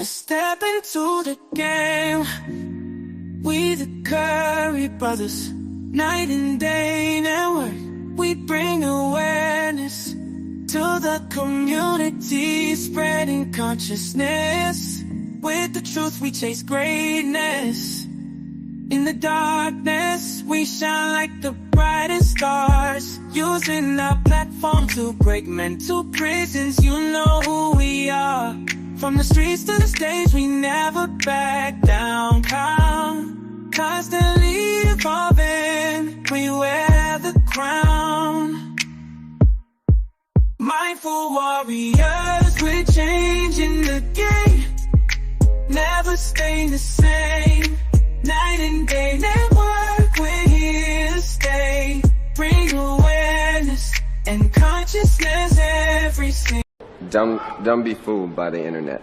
Step into the game. We the Curry brothers, night and day network. We bring awareness to the community, spreading consciousness. With the truth we chase greatness. In the darkness we shine like the brightest stars, using our platform to break mental prisons. You know who we are. From the streets to the stage, we never back down. Constantly evolving, we wear the crown. Mindful warriors, we're changing the game. Never staying the same. Night and day network, we're here to stay. Bring awareness and consciousness every single. Don't be fooled by the internet.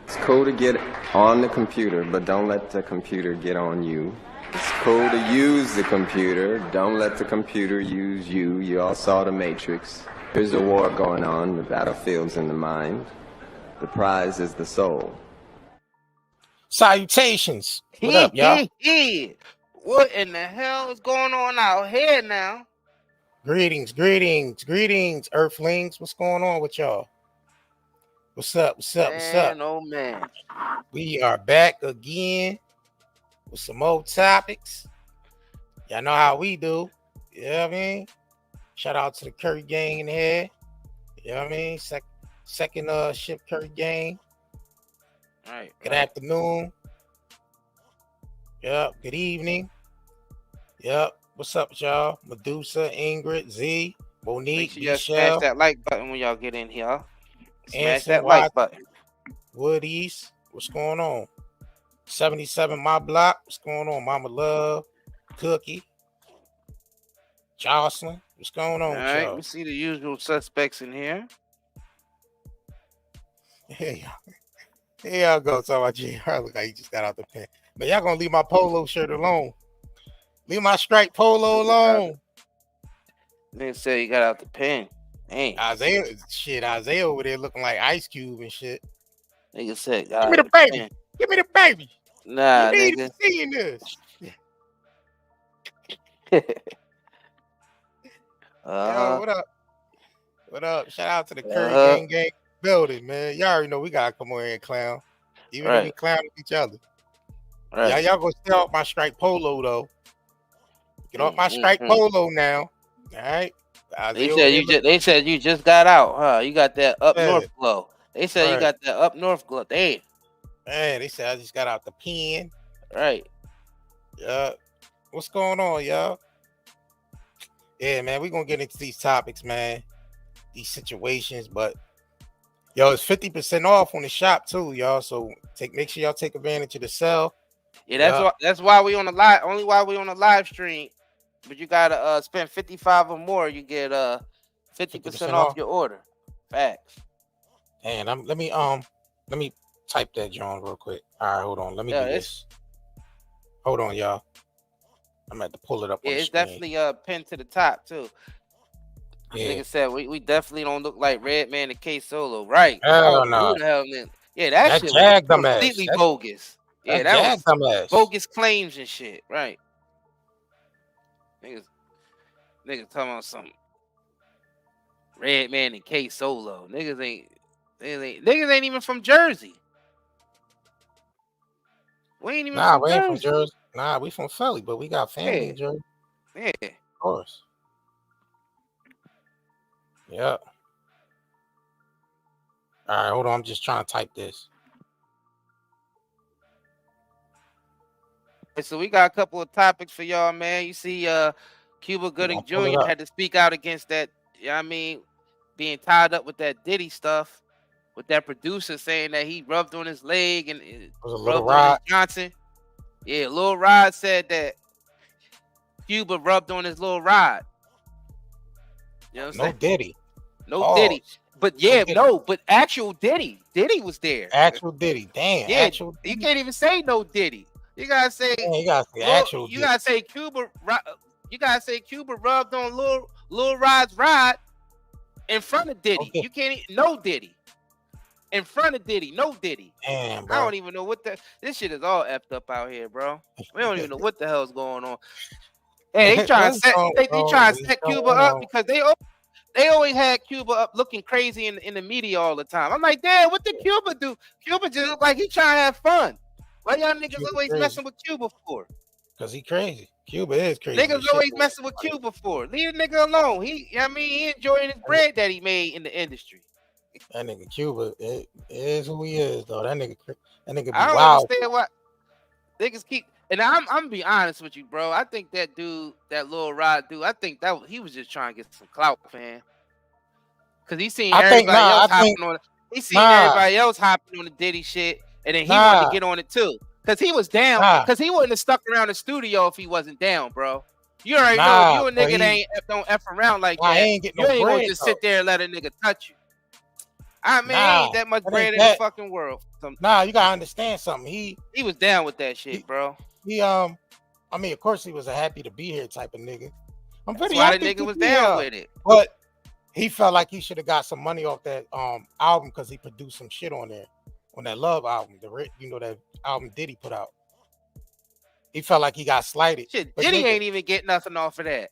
It's cool to get on the computer, but don't let the computer get on you. It's cool to use the computer, don't let the computer use you. You all saw The Matrix. There's a war going on, the battlefield's in the mind. The prize is the soul. Salutations. What up, y'all? What in the hell is going on out here now? Greetings, Earthlings. What's going on with y'all? What's up? What's up? Oh man. We are back again with some more topics. Y'all know how we do. You know what I mean? Shout out to the Curry gang in here. You know what I mean? Second ship Curry gang. All right. Good afternoon. Yep. Good evening. Yep. What's up, y'all? Medusa, Ingrid, Z, Monique, Make sure y'all smash that like button when y'all get in here. Smash Anson, that like button. Woodies, what's going on? 77 My Block, what's going on? Mama Love, Cookie, Jocelyn, what's going on? All right, y'all? we see the usual suspects in here. Hey, y'all go talk about JR. Look like he just got out the pen. But y'all gonna leave my polo shirt alone. Leave my striped polo alone. They say you got out the pen. Dang. Isaiah over there looking like Ice Cube and shit. Nigga said, give me the baby. Pen. Give me the baby. Nah, you need nigga. to see this. Yo, what up? What up? Shout out to the Curry gang building, man. Y'all already know we gotta come over here and clown. Even if we clown each other. Right. Y'all go steal off my striped polo though. Get off my striped polo now. All right. They said you just got out, huh? You got that up north glow. They said you got that up north glow. Damn. Man, they said I just got out the pen. Right. Yeah. What's going on, y'all? Yeah, man, we're gonna get into these topics, man. These situations, but yo, it's 50% off on the shop too, y'all. So make sure y'all take advantage of the sale. Yeah, that's why we on the live. Only why we on the live stream. But you gotta spend 55 or more. You get 50% off your order. Facts. And let me type that, John, real quick. All right, hold on. Let me do this. Hold on, y'all. I'm gonna have to pull it up. Yeah, on the it's screen. definitely pinned to the top too. Yeah. Like I said, we definitely don't look like Redman and K Solo, right? Hell no. Who the hell, man? Yeah, that shit was completely bogus. Yeah, that was bogus claims and shit, right? Niggas talking about something. Redman and K Solo. Niggas ain't even from Jersey. We ain't even from Jersey. Ain't from Jersey. Nah, we from Philly, but we got family in Jersey. Yeah. Of course. Yeah. All right, hold on. I'm just trying to type this. So we got a couple of topics for y'all, man. You see, Cuba Gooding Jr. had to speak out against that, you know what I mean, being tied up with that Diddy stuff, with that producer saying that he rubbed on his leg and rubbed on his Johnson. Yeah, Lil Rod said that Cuba rubbed on his Lil Rod. You know what I'm saying? Diddy. No Diddy. But yeah, but actual Diddy. Diddy was there. Actual Diddy. Damn. Yeah, actual you can't even say no Diddy. You gotta say actual. You gotta say Cuba. You gotta say Cuba rubbed on Lil Rod's rod in front of Diddy. You can't no Diddy. in front of Diddy. No Diddy. Damn, bro. I don't even know what this shit is all effed up out here, bro. We don't even know what the hell's going on. Hey, they trying to set Cuba up because they always had Cuba up looking crazy in the media all the time. I'm like, damn, what did Cuba do? Cuba just look like he trying to have fun. Why y'all niggas Cuba always crazy. Messing with Cuba for? Because he crazy. Cuba is crazy. Niggas always messing with Cuba for. Leave the nigga alone. He enjoying his bread that he made in the industry. That nigga Cuba is who he is, though. That nigga be I don't wild. understand why niggas keep. And I'm gonna be honest with you, bro. I think that dude, that Lil Rod dude, I think that he was just trying to get some clout, fan. Cause he seen everybody else hopping on it. He seen everybody else hopping on the Diddy shit, and then he wanted to get on it too. Cause he was down. Cause he wouldn't have stuck around the studio if he wasn't down, bro. You already know you a nigga that don't F around like that. You ain't gonna just sit there and let a nigga touch you. I mean, ain't that much bread in the fucking world. You gotta understand something. He was down with that shit, bro. I mean, of course he was a happy to be here type of nigga. I'm pretty happy the nigga was down with it. But he felt like he should have got some money off that album because he produced some shit on there, on that Love album, that album Diddy put out. He felt like he got slighted. Shit, Diddy ain't even get nothing off of that.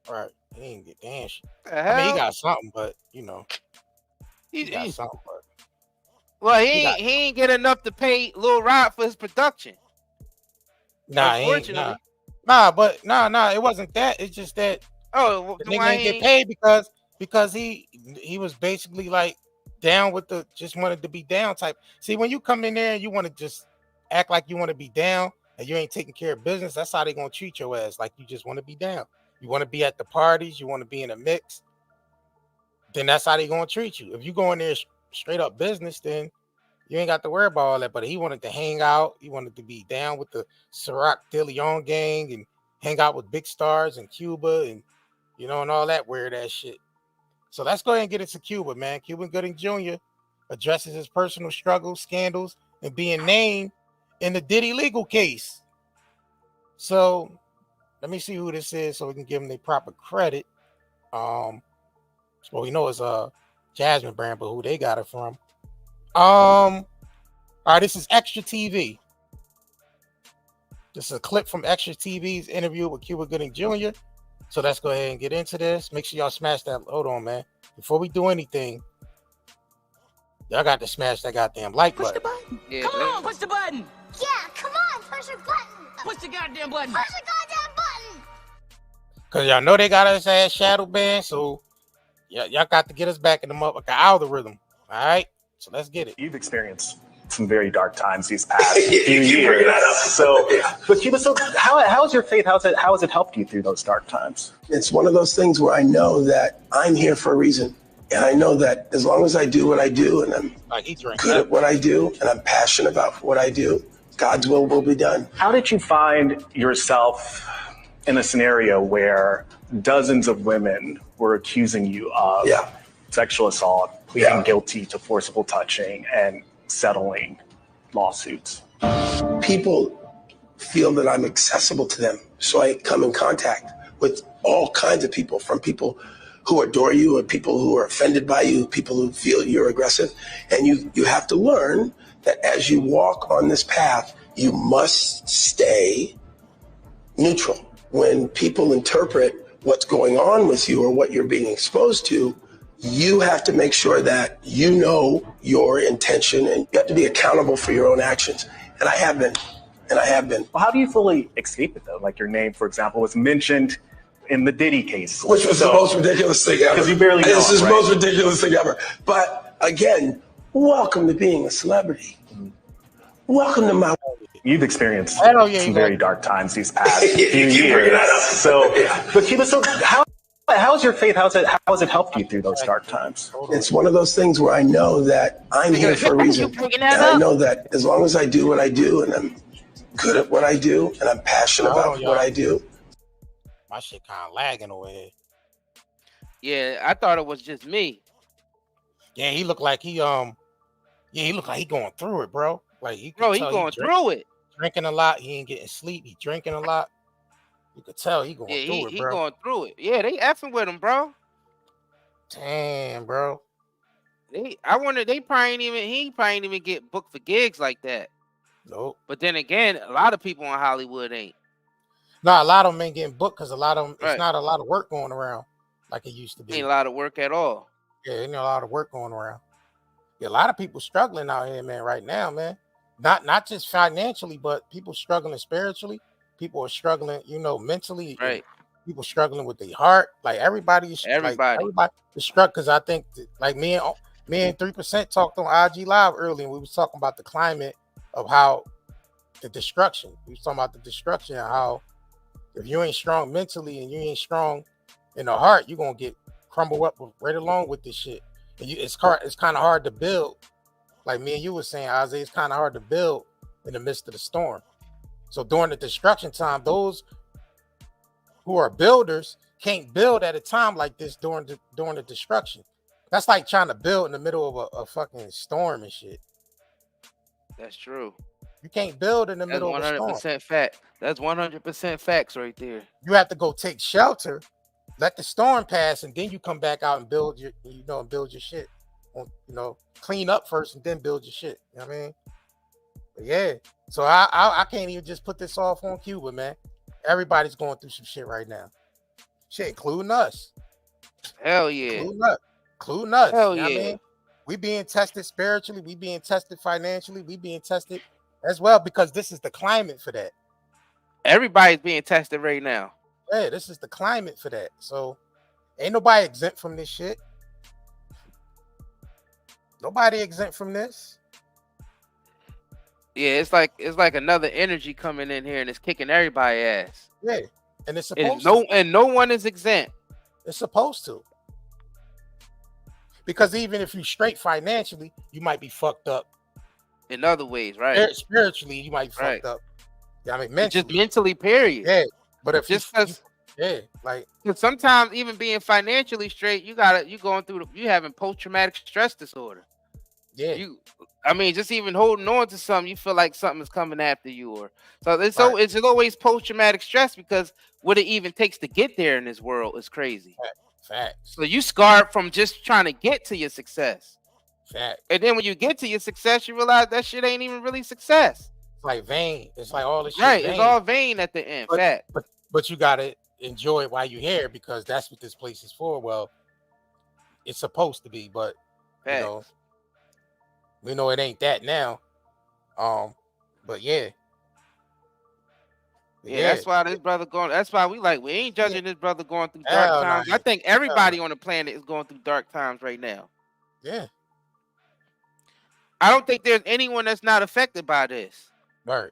Right. He ain't get damn shit. I mean, he got something, but he got something, but well, he ain't get enough to pay Lil Rod for his production. Unfortunately. It wasn't that. It's just that the nigga ain't get paid because he was basically like down with just wanted to be down type. See, when you come in there and you want to just act like you want to be down and you ain't taking care of business, that's how they gonna treat your ass. Like you just want to be down. You want to be at the parties, you want to be in a mix, then that's how they gonna treat you. If you go in there straight up business, then you ain't got to worry about all that. But he wanted to hang out, he wanted to be down with the Roc de Leon gang and hang out with big stars in Cuba and and all that weird ass shit. So let's go ahead and get into Cuba, man. Cuba Gooding Jr. addresses his personal struggles, scandals, and being named in the Diddy legal case. So let me see who this is so we can give them the proper credit. Well, we know it's Jasmine brand, but who they got it from? All right, this is Extra TV. This is a clip from Extra TV's interview with Cuba Gooding Jr. So let's go ahead and get into this. Make sure y'all smash that. Hold on, man. Before we do anything, y'all got to smash that goddamn like button. Push the button. Yeah, come on, push the button. Yeah, come on, push the button. Push the goddamn button. Push the goddamn button. Because y'all know they got us ass shadow banned, so y'all got to get us back in the motherfucking algorithm. All right? So let's get it. You've experienced some very dark times these past few years. So, but Cuba, how's your faith? How has it helped you through those dark times? It's one of those things where I know that I'm here for a reason. And I know that as long as I do what I do and I'm good at what I do and I'm passionate about what I do, God's will be done. How did you find yourself in a scenario where dozens of women were accusing you of sexual assault, pleading guilty to forcible touching, and settling lawsuits? People feel that I'm accessible to them, so I come in contact with all kinds of people, from people who adore you, or people who are offended by you, people who feel you're aggressive. And you have to learn that as you walk on this path, you must stay neutral. When people interpret what's going on with you or what you're being exposed to, you have to make sure that you know your intention and you have to be accountable for your own actions. And I have been. Well, how do you fully escape it, though? Like your name, for example, was mentioned in the Diddy case. Which was the most ridiculous thing ever. Because you barely know. This is the most ridiculous thing ever. But again, welcome to being a celebrity. Welcome to my... You've experienced some very dark times these past few years. So, but Cuba, how's your faith? How has it helped you through those dark times? It's one of those things where I know that I'm here for a reason. And I know that as long as I do what I do and I'm good at what I do and I'm passionate about what I do. My shit kind of lagging over here. Yeah, I thought it was just me. Yeah, he looked like he going through it, bro. Like he going through it. Drinking a lot. He ain't getting sleep. He drinking a lot. You could tell he going through it, bro. He going through it. Yeah, they effing with him, bro. Damn, bro. I wonder he probably ain't even get booked for gigs like that. Nope. But then again, a lot of people in Hollywood ain't. No, a lot of them ain't getting booked because a lot of them, Right. it's not a lot of work going around like it used to be. Ain't a lot of work at all. Yeah, ain't a lot of work going around. Yeah, a lot of people struggling out here, man, right now, man. Not just financially, but people struggling spiritually. People are struggling, mentally. Right. People struggling with their heart. Like everybody is struck because I think like me and 3% talked on IG Live earlier, and we was talking about the climate of how the destruction. We was talking about the destruction and how if you ain't strong mentally and you ain't strong in the heart, you're gonna get crumbled up right along with this shit. And it's kind of hard to build. Like me and you were saying, Isaiah, it's kind of hard to build in the midst of the storm. So during the destruction time, those who are builders can't build at a time like this during the destruction. That's like trying to build in the middle of a fucking storm and shit. That's true. You can't build in the middle of a storm. 100% fact. That's 100% facts right there. You have to go take shelter, let the storm pass, and then you come back out and build your, build your shit. Clean up first and then build your shit. You know what I mean? But yeah. So I can't even just put this off on Cuba, man. Everybody's going through some shit right now. Shit, including us. Hell yeah. Including us. Hell you know yeah. what I mean? We being tested spiritually. We being tested financially. We being tested as well because this is the climate for that. Everybody's being tested right now. Yeah, this is the climate for that. So ain't nobody exempt from this shit. Nobody exempt from this. Yeah, it's like another energy coming in here and it's kicking everybody's ass. Yeah, and it's supposed to. And no one is exempt. It's supposed to. Because even if you straight financially, you might be fucked up in other ways, right? Spiritually, you might be fucked up. Yeah, I mean, mentally. Just mentally, period. Yeah, but if just because, like sometimes even being financially straight, you having post-traumatic stress disorder. Yeah, just even holding on to something, you feel like something is coming after you, it's always post-traumatic stress because what it even takes to get there in this world is crazy. Facts. So you scarred from just trying to get to your success. Facts. And then when you get to your success, you realize that shit ain't even really success. It's like vain. It's like all this shit. Right. Vain. It's all vain at the end. But you gotta enjoy it while you're here because that's what this place is for. Well, it's supposed to be, but we know it ain't that now. But yeah. Yeah, that's why this brother going. That's why we ain't judging this brother going through dark times. I think everybody on the planet is going through dark times right now. Yeah. I don't think there's anyone that's not affected by this. Right.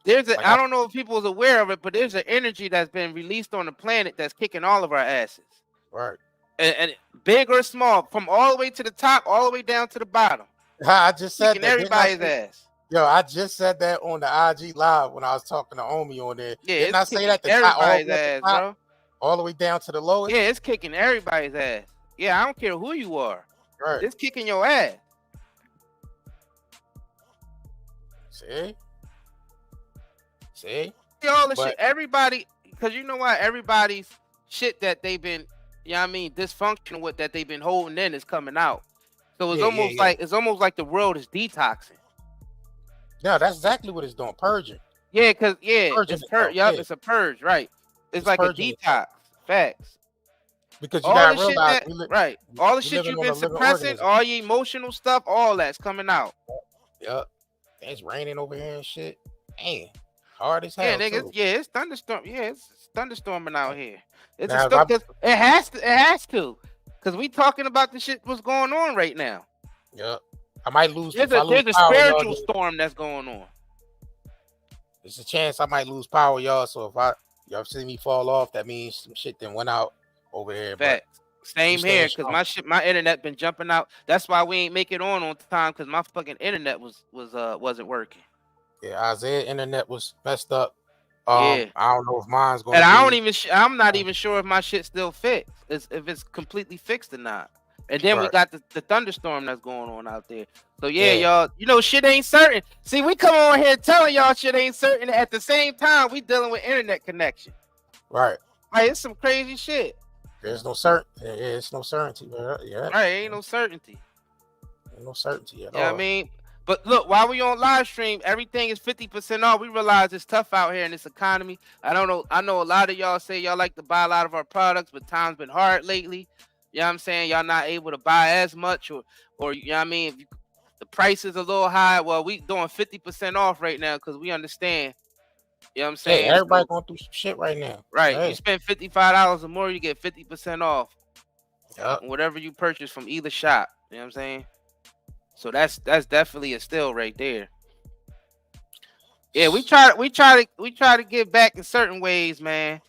I don't know if people is aware of it, but there's an energy that's been released on the planet that's kicking all of our asses. Right. And big or small, from all the way to the top, all the way down to the bottom. I just said that. Everybody's ass. Yo, I just said that on the IG Live when I was talking to Omi on there. Yeah, didn't I say that? Everybody's ass, bro. All the way down to the lowest? Yeah, it's kicking everybody's ass. Yeah, I don't care who you are. Right. It's kicking your ass. See? All the shit. Everybody, because you know what? Everybody's shit that they've been, dysfunctional with that they've been holding in is coming out. So it's almost like the world is detoxing. Yeah, that's exactly what it's doing. Purging. Yeah, because it's a purge, right? It's like a detox. Facts. Because you gotta realize, all the shit you've been suppressing, all your emotional stuff, all that's coming out. Yep. It's raining over here and shit. Man, hard as hell. Yeah, niggas. Yeah, it's thunderstorm. Yeah, it's thunderstorming out here. It's a storm. It has to. Because we talking about the shit what's going on right now. Yep. I might lose. There's a spiritual storm that's going on. There's a chance I might lose power, y'all. So if y'all see me fall off, that means some shit then went out over here. But same here, because my internet been jumping out. That's why we ain't make it on time, because my fucking internet wasn't working. Yeah, Isaiah's internet was messed up. I don't know if mine's going. And I'm not even sure if my shit still fixed. If it's completely fixed or not. And then we got the thunderstorm that's going on out there. So y'all, shit ain't certain. See, we come on here telling y'all shit ain't certain. At the same time, we dealing with internet connection. Right. Like, it's some crazy shit. There's no certainty. It's no certainty. Yeah. Right, ain't no certainty. no certainty at all. Yeah, I mean, but look, while we on live stream, everything is 50% off. We realize it's tough out here in this economy. I don't know. I know a lot of y'all say y'all like to buy a lot of our products, but times been hard lately. You know what I'm saying? Y'all not able to buy as much, or you know what I mean? If the price is a little high, well, we doing 50% off right now because we understand. You know what I'm saying? Hey, everybody going through some shit right now. Right. Hey. You spend $55 or more, you get 50% off. Yep. Whatever you purchase from either shop. You know what I'm saying? So that's definitely a steal right there. Yeah, we try to give back in certain ways, man.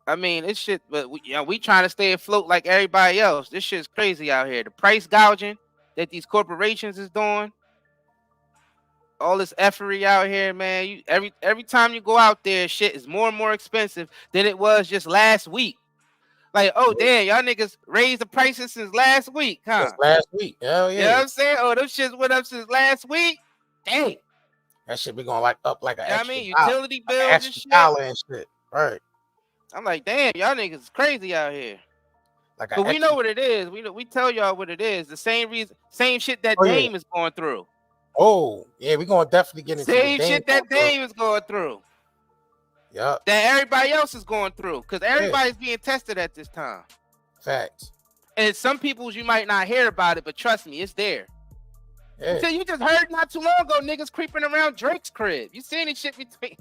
I mean, it's shit, but we trying to stay afloat like everybody else. This shit's crazy out here. The price gouging that these corporations is doing, all this effery out here, man. You every time you go out there, shit is more and more expensive than it was just last week. Like, oh damn, y'all niggas raised the prices since last week, huh? Since last week, hell yeah. You know what I'm saying? Oh, them shits went up since last week. Dang. That shit be going up like an extra. I mean, utility bills and shit. And shit. Right. I'm like, damn, y'all niggas is crazy out here. But we know what it is. We tell y'all what it is. The same reason, same shit that Dame is going through. Oh, yeah, we're gonna definitely get into same shit that Dame is going through. Yep. That everybody else is going through. Because everybody's being tested at this time. Facts. And some people's you might not hear about it, but trust me, it's there. Yeah. So you just heard not too long ago niggas creeping around Drake's crib. You seen this shit between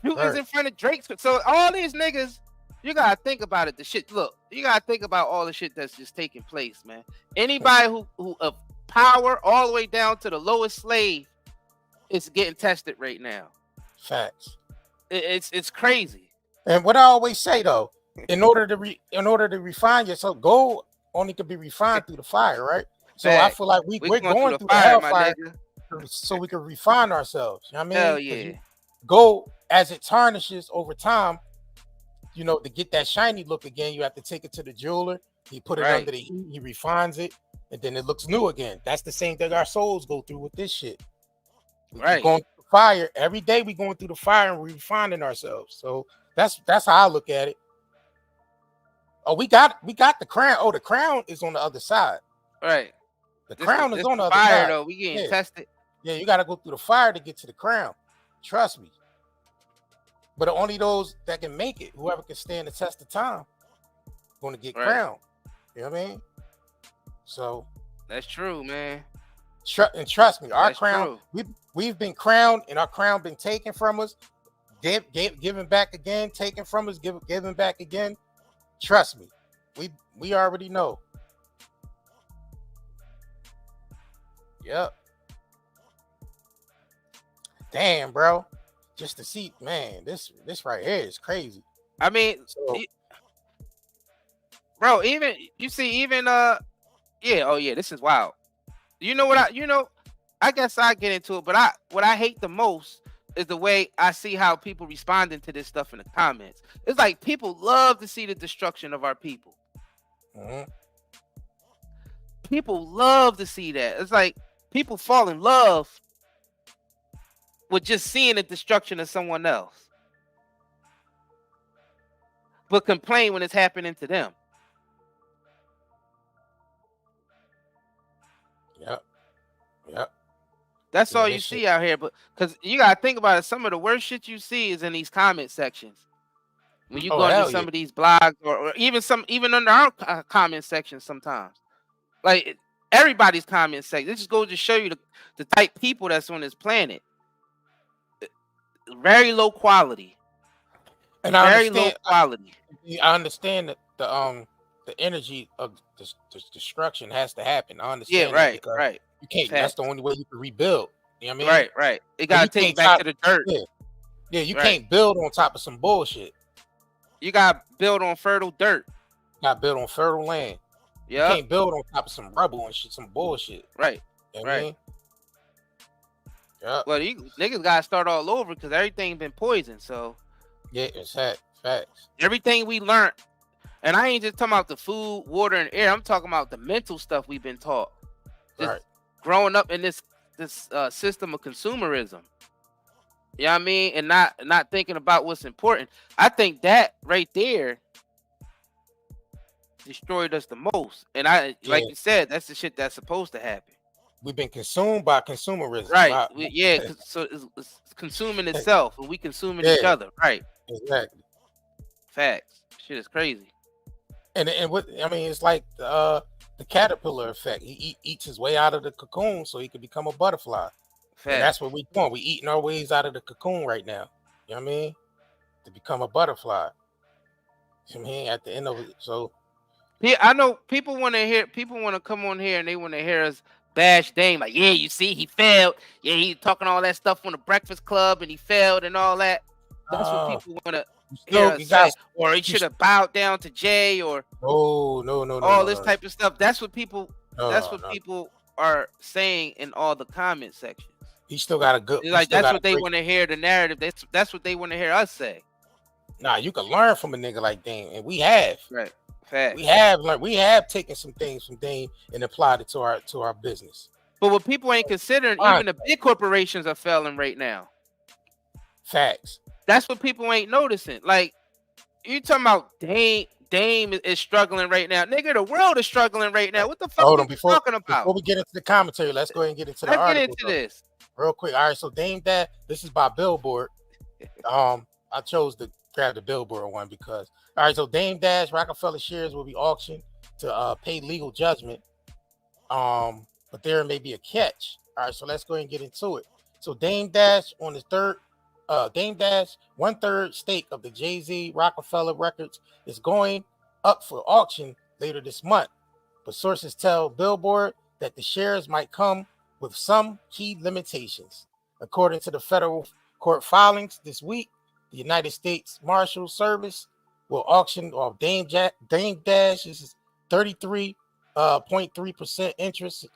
shootings in front of Drake's crib. So all these niggas, you gotta think about it. The shit, look, you gotta think about all the shit that's just taking place, man. Anybody who of power all the way down to the lowest slave is getting tested right now. Facts. It's crazy. And what I always say though, in order to refine yourself, gold only could be refined through the fire, right? So I feel like we're going through the hellfire so we can refine ourselves. You know what I mean? Hell yeah. Gold, as it tarnishes over time, you know, to get that shiny look again, you have to take it to the jeweler. He put it under the heat, he refines it, and then it looks new again. That's the same thing our souls go through with this shit. We're going through the fire every day. We going through the fire and we're refining ourselves. So that's how I look at it. Oh, we got the crown. Oh, the crown is on the other side. Right. The crown is on the other fire, side. Though. We getting tested. Yeah, you got to go through the fire to get to the crown. Trust me. But only those that can make it, whoever can stand the test of time, going to get crowned. You know what I mean? So that's true, man. And trust me, our that's crown, we've been crowned, and our crown been taken from us, given back again, taken from us, given back again. Trust me, we already know. Yep. Damn, bro. Just to see, man, this right here is crazy. I mean, bro, even this is wild. You know what I guess I get into it, but what I hate the most is the way I see how people responding to this stuff in the comments. It's like people love to see the destruction of our people. Mm-hmm. People love to see that. It's like people fall in love with just seeing the destruction of someone else, but complain when it's happening to them. Yep. That's all you see out here. But because you gotta think about it, some of the worst shit you see is in these comment sections. When you go into some of these blogs or even under our comment section sometimes. Like everybody's comment section. This just goes to show you the type of people that's on this planet. Very low quality. And I understand that the energy of the destruction has to happen. I understand. Yeah, right. You can't. That's the only way you can rebuild. You know what I mean? Right. It gotta take it back to the dirt. Yeah. You can't build on top of some bullshit. You gotta build on fertile dirt. You gotta build on fertile land. Yeah. You can't build on top of some rubble and shit, some bullshit. Right. You know what I mean? Well, you niggas gotta start all over because everything been poisoned. So yeah, it's facts. Everything we learned, and I ain't just talking about the food, water, and air. I'm talking about the mental stuff we've been taught. Just growing up in this system of consumerism. You know what I mean? And not thinking about what's important. I think that right there destroyed us the most. And like you said, that's the shit that's supposed to happen. we've been consumed by consumerism. Right. So it's consuming itself, and we consuming each other. Right. Exactly. Facts. Shit is crazy. And what I mean, it's like the caterpillar effect. He eats his way out of the cocoon so he can become a butterfly. Facts. And that's what we're doing. We eating our ways out of the cocoon right now. You know what I mean? To become a butterfly. You know what I mean? At the end of it. So yeah, I know people want to come on here and they want to hear us bash Dame. Like, yeah, you see, he failed. Yeah, he talking all that stuff on the Breakfast Club and he failed and all that. That's what people want to hear us say. Or he should have bowed down to Jay or all this type of stuff. That's what people people are saying in all the comment sections. He still got a good like that's what they want to hear, the narrative. That's what they want to hear us say. Nah, you can learn from a nigga like Dame, and we have. Right. Fact. We have taken some things from Dame and applied it to our business. But what people ain't considering, even the big corporations are failing right now. Facts. That's what people ain't noticing. Like, you talking about Dame is struggling right now. Nigga, the world is struggling right now. What the fuck are you talking about? Before we get into the commentary, let's go ahead and get into the article. Let's get into this. Real quick. All right, so Dame Dash, this is by Billboard. I chose to grab the Billboard one because all right, so Dame Dash Roc-A-Fella shares will be auctioned to pay legal judgment. But there may be a catch. All right, so let's go ahead and get into it. So Dame Dash on his Dame Dash 1/3 stake of the Jay-Z Roc-A-Fella Records is going up for auction later this month. But sources tell Billboard that the shares might come with some key limitations. According to the federal court filings this week, the United States Marshal Service will auction off Dame Dash's 33.3% interest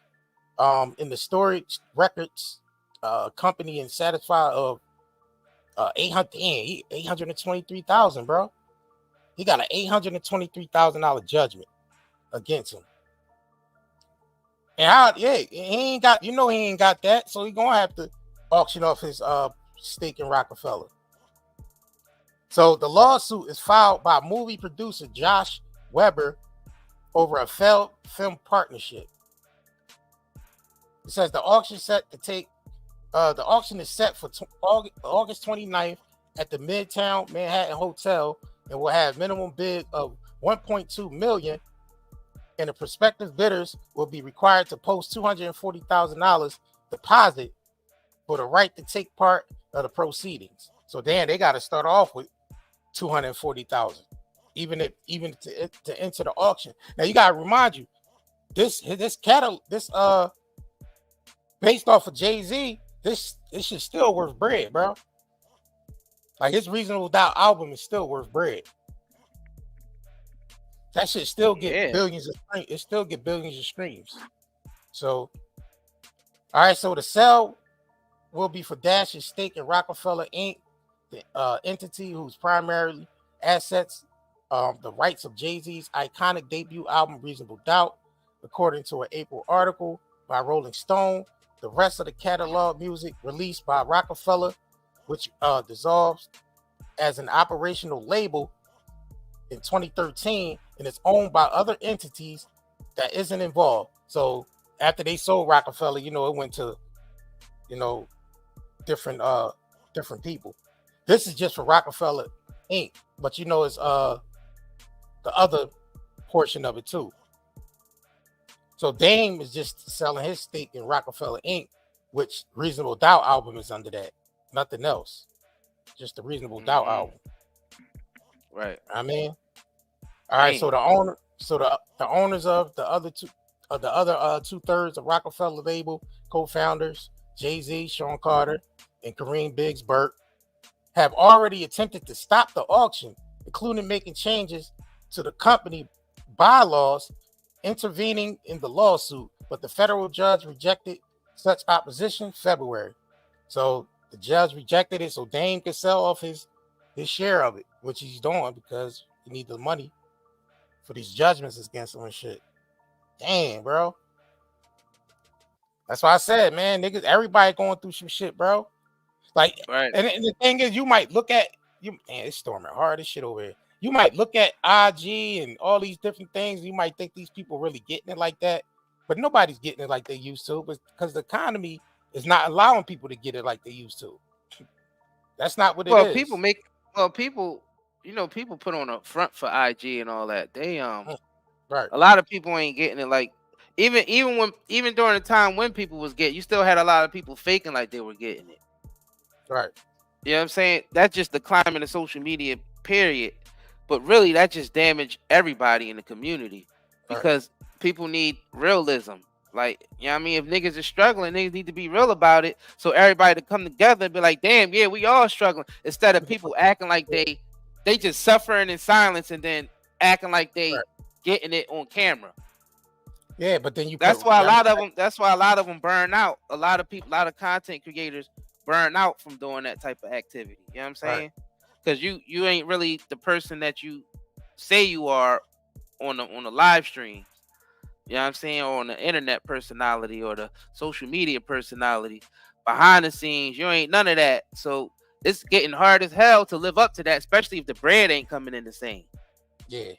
in the storage records company and satisfy of $823,000, bro. He got an $823,000 judgment against him. And he ain't got, he ain't got that, so he gonna have to auction off his stake in Roc-A-Fella. So the lawsuit is filed by movie producer Josh Weber over a failed film partnership. It says the auction is set for August 29th at the Midtown Manhattan Hotel and will have minimum bid of $1.2 million, and the prospective bidders will be required to post $240,000 deposit for the right to take part of the proceedings. So then they got to start off with $240,000, even to enter the auction. Now you gotta remind you, this based off of Jay-Z, this shit still worth bread, bro. Like his Reasonable Doubt album is still worth bread. That shit still get billions of streams. It still get billions of streams. So, all right. So the sale will be for Dash's stake in Roc-A-Fella Inc., the entity whose primary assets the rights of Jay-Z's iconic debut album Reasonable Doubt, according to an April article by Rolling Stone. The rest of the catalog music released by Roc-A-Fella, which dissolves as an operational label in 2013 and is owned by other entities that isn't involved. So after they sold Roc-A-Fella, it went to different people. This is just for Roc-A-Fella Inc., but it's the other portion of it too. So Dame is just selling his stake in Roc-A-Fella Inc., which Reasonable Doubt album is under that. Nothing else. Just the Reasonable Doubt album. Right. I mean, all right. So the owners of the other 2/3 of Roc-A-Fella label co-founders, Jay-Z, Sean Carter, and Kareem Biggs Burke, have already attempted to stop the auction, including making changes to the company bylaws, intervening in the lawsuit, but the federal judge rejected such opposition February. So the judge rejected it so Dame could sell off his share of it, which he's doing because he needs the money for these judgments against him and shit. Damn, bro. That's why I said, man, niggas, everybody going through some shit, bro. Like, right. And the thing is, you might look at man, it's storming hard as shit over here. You might look at IG and all these different things. You might think these people really getting it like that. but nobody's getting it like they used to, because the economy is not allowing people to get it like they used to. That's not what it is. People people put on a front for IG and all that. They right. A lot of people ain't getting it. Like even during the time when people was getting, you still had a lot of people faking like they were getting it. Right. You know what I'm saying? That's just the climate of social media, period. But really, that just damaged everybody in the community because people need realism. Like, you know what I mean? If niggas are struggling, niggas need to be real about it. So everybody to come together and be like, damn, yeah, we all struggling. Instead of people acting like they just suffering in silence and then acting like they getting it on camera. Yeah, but then that's why a lot of them burn out. A lot of content creators burn out from doing that type of activity. You know what I'm saying? Because you ain't really the person that you say you are on the live stream. You know what I'm saying? Or on the internet personality or the social media personality. Behind the scenes, you ain't none of that. So it's getting hard as hell to live up to that, especially if the bread ain't coming in the same. Yeah. You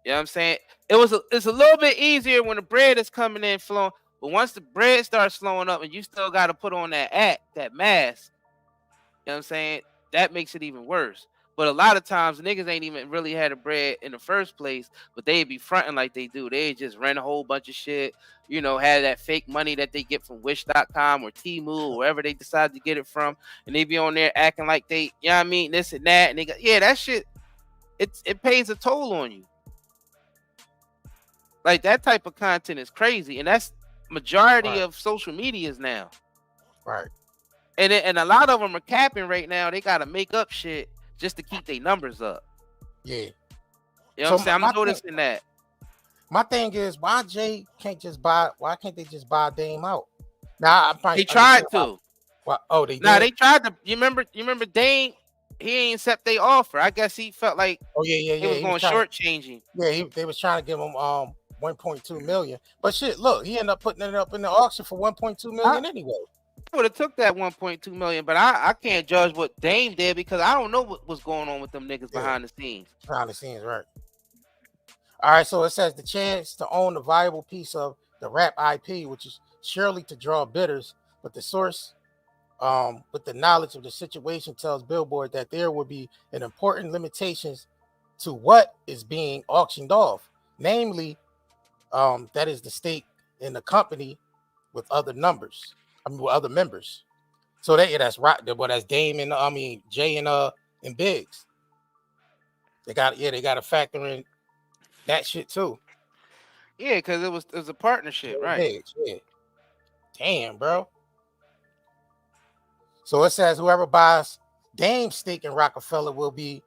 know what I'm saying? It's a little bit easier when the bread is coming in flowing, but once the bread starts flowing up and you still got to put on that mask, you know what I'm saying? That makes it even worse. But a lot of times niggas ain't even really had a bread in the first place, but they be fronting like they do. They just rent a whole bunch of shit, have that fake money that they get from Wish.com or Temu or wherever they decide to get it from, and they be on there acting like they, you know what I mean, this and that, and they go, yeah, that shit, it pays a toll on you. Like that type of content is crazy, and that's majority of social medias now. Right. And a lot of them are capping right now. They gotta make up shit just to keep their numbers up. Yeah. You know what I'm saying? I'm noticing that. My thing is, why Jay can't just buy? Why can't they just buy Dame out? Now they tried to. They did. They tried to. You remember Dame? He ain't accept their offer. I guess he felt like he was going shortchanging. Yeah, they was trying to give him 1.2 million. But shit, look, he ended up putting it up in the auction for 1.2 million anyway. I would have took that 1.2 million, but I can't judge what Dame did because I don't know what was going on with them niggas behind the scenes. Behind the scenes, right. All right, so it says the chance to own a viable piece of the rap IP, which is surely to draw bidders, but the source with the knowledge of the situation tells Billboard that there will be an important limitations to what is being auctioned off, namely that is the stake in the company with other members. So that's right. But that's Dame and Jay and Biggs. They got to factor in that shit too. Yeah, because it was a partnership, right? Biggs, yeah. Damn, bro. So it says whoever buys Dame's stake in Roc-A-Fella will be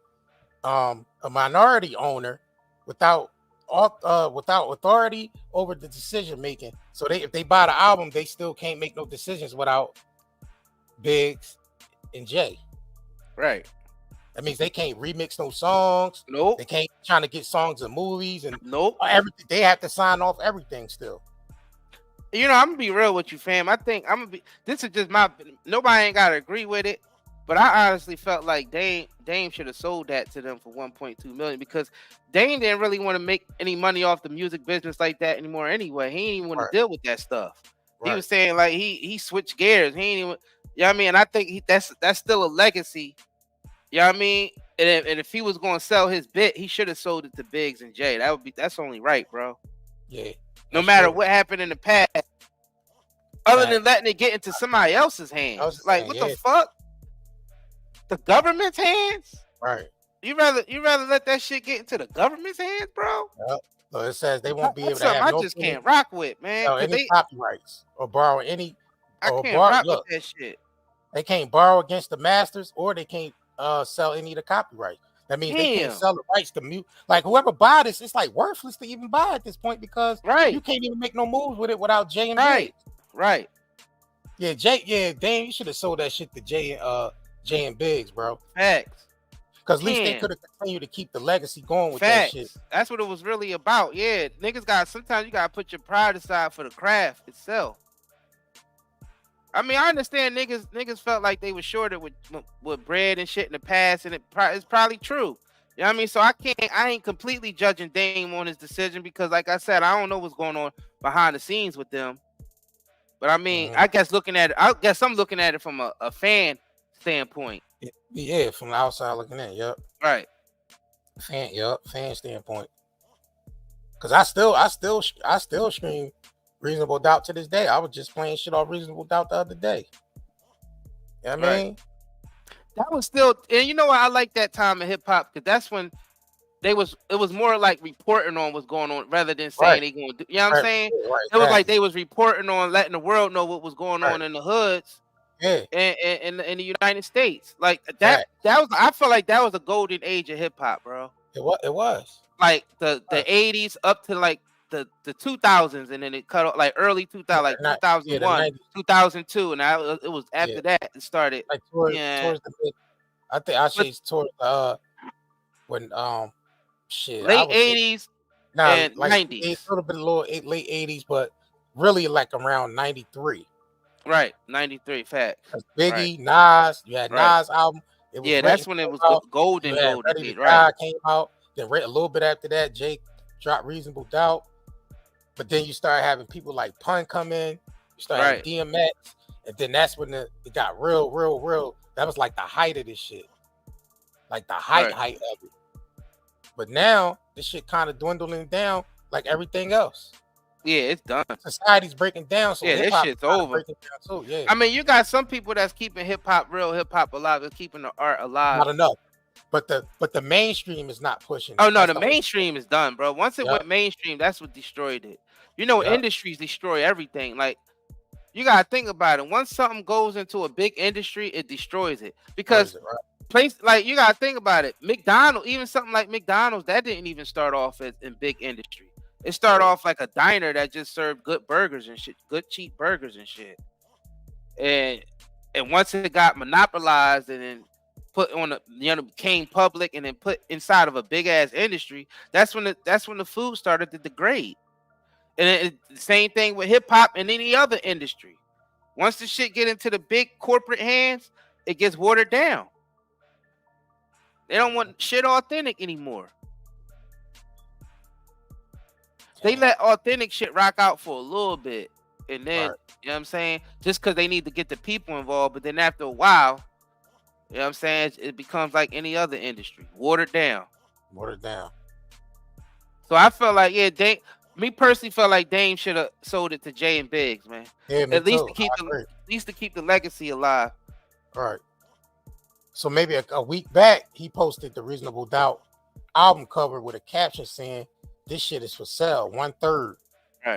a minority owner without authority over the decision making. So if they buy the album, they still can't make no decisions without Biggs and Jay. Right. That means they can't remix no songs. Nope. They can't trying to get songs in movies and everything. They have to sign off everything still. I'm gonna be real with you, fam. I think this is just nobody ain't gotta agree with it, but I honestly felt like Dame should have sold that to them for 1.2 million because Dame didn't really want to make any money off the music business like that anymore anyway. He didn't even want to deal with that stuff. He was saying like he switched gears. He ain't even, you know what I mean? And I think that's still a legacy. You know what I mean? And if he was going to sell his bit, he should have sold it to Biggs and Jay. That's only right, bro. Yeah. No matter what happened in the past, other than letting it get into somebody else's hands. Like, what the fuck? The government's hands? Right. You rather let that shit get into the government's hands, bro? Yep. So it says they won't be able to have I just can't rock with, man. Any copyrights or borrow any. I can't rock with that shit. They can't borrow against the masters, or they can't sell any of the copyright. That means they can't sell the rights to mute. Like whoever buy this, it's like worthless to even buy at this point because you can't even make no moves with it without Jay and Biggs. Right. Yeah, Jay. Yeah, damn, you should have sold that shit to Jay and Biggs, bro. Facts. Because at least they could have continued to keep the legacy going with that shit. That's what it was really about. Yeah, niggas sometimes you gotta put your pride aside for the craft itself. I mean, I understand niggas felt like they were shorted with bread and shit in the past, and it's probably true. You know what I mean? So I ain't completely judging Dame on his decision because, like I said, I don't know what's going on behind the scenes with them. But I mean, I guess I'm looking at it from a fan standpoint. Yeah, from the outside looking in. Yep. Right. Fan standpoint. Because I still stream Reasonable Doubt to this day. I was just playing shit off Reasonable Doubt the other day. You know what I mean? That was still, and you know what? I like that time in hip hop because that's when it was more like reporting on what's going on rather than saying they going to do. You know what I'm saying? It was like they was reporting on, letting the world know what was going on in the hoods. Yeah. In the United States. Like that was, I feel like that was a golden age of hip hop, bro. It was. Like the 80s up to like the 2000s, and then it cut off like early 2000, like 2001, 2002, and it was after that it started. Like towards the mid, I think I say towards when shit late 80s and like 90s, a little late 80s, but really like around 93. Right, 93. Fact. Biggie, Nas, you had Nas album. It was that's when it was golden. Ready to Die came out. Then a little bit after that, Jake dropped Reasonable Doubt. But then you start having people like Pun come in. You start having DMX, and then that's when it got real. That was like the height of this shit, like the height of it. But now this shit kind of dwindling down, like everything else. Yeah, it's done. Society's breaking down, so this shit's over. Too. Yeah. I mean, you got some people that's keeping real hip hop alive. They're keeping the art alive. Not enough. But the mainstream is not pushing. Oh no, the mainstream is done, bro. Once it went mainstream, that's what destroyed it. You know, industries destroy everything. Like, you gotta think about it. Once something goes into a big industry, it destroys it. Because you gotta think about it. McDonald's, even something like McDonald's, that didn't even start off in big industry. It started off like a diner that just served good burgers and shit, good cheap burgers and shit. And once it got monopolized and then put on became public and then put inside of a big ass industry, that's when the food started to degrade. And the same thing with hip hop and any other industry. Once the shit get into the big corporate hands, it gets watered down. They don't want shit authentic anymore. They let authentic shit rock out for a little bit. And then, you know what I'm saying? Just because they need to get the people involved. But then after a while, you know what I'm saying? It becomes like any other industry. Watered down. So I felt like, me personally felt like Dame should have sold it to Jay and Biggs, man. Yeah, at least to keep the legacy alive. All right. So maybe a week back, he posted the Reasonable Doubt album cover with a caption saying, "This shit is for sale, 1/3.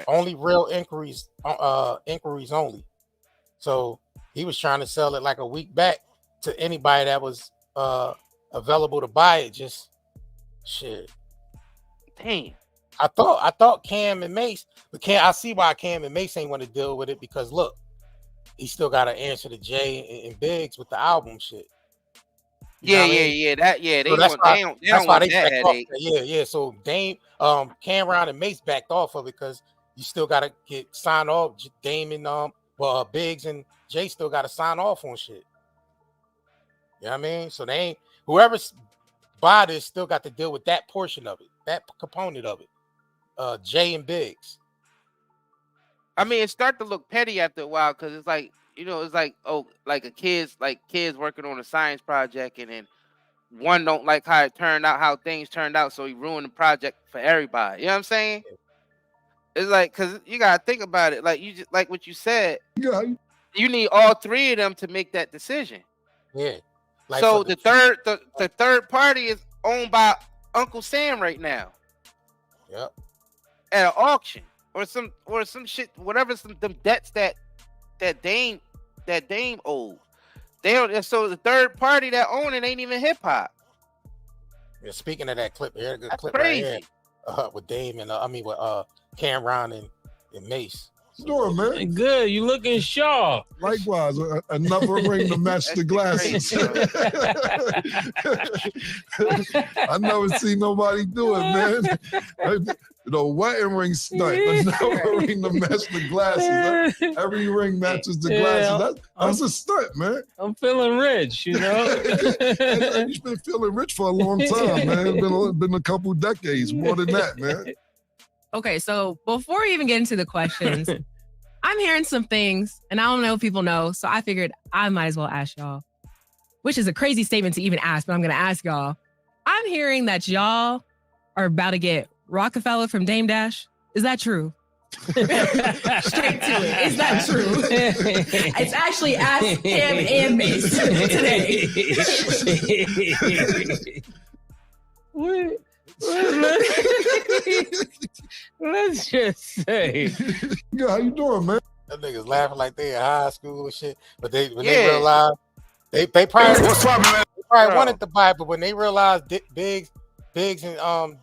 Only real inquiries only." So he was trying to sell it like a week back to anybody that was available to buy it. Just shit. Damn. I thought Cam and Mace, but I see why Cam and Mace ain't want to deal with it, because look, he still got to answer to Jay and Biggs with the album shit. They don't want that headache. Yeah. So Dame, Cameron and Mace backed off of it because you still got to get signed off. Dame and Biggs and Jay still got to sign off on shit. You know what I mean? So they ain't, whoever's buy this still got to deal with that portion of it, that component of it. Jay and Biggs. I mean, it start to look petty after a while because it's like, like kids working on a science project, and then one don't like how things turned out, so he ruined the project for everybody. You know what I'm saying? Yeah. It's like, because you gotta think about it, like you just like what you said. Yeah. You need all three of them to make that decision. Yeah. Like, so the third party is owned by Uncle Sam right now. Yep. At an auction or some shit, whatever, them debts that Dame owed. So the third party that own it ain't even hip hop. Yeah, speaking of that clip here, that's clip crazy. Right here, with Dame and with Cameron and Mace. Sure, man. Good. You looking sharp. Likewise, another ring to match the glasses. I never see nobody do it, man. Wedding ring stunt. Another ring to match the glasses. Every ring matches the glasses. That's a stunt, man. I'm feeling rich, you know. You've been feeling rich for a long time, man. It's been a couple decades, more than that, man. Okay, so before we even get into the questions, I'm hearing some things, and I don't know if people know, so I figured I might as well ask y'all, which is a crazy statement to even ask, but I'm going to ask y'all. I'm hearing that y'all are about to get Roc-A-Fella from Dame Dash. Is that true? Straight to it. Is that true? It's actually Ask Cam and Mace today. Let's just say. Yo, how you doing, man? Them niggas laughing like they in high school and shit. But they realized they probably wanted to buy it, but when they realized Biggs and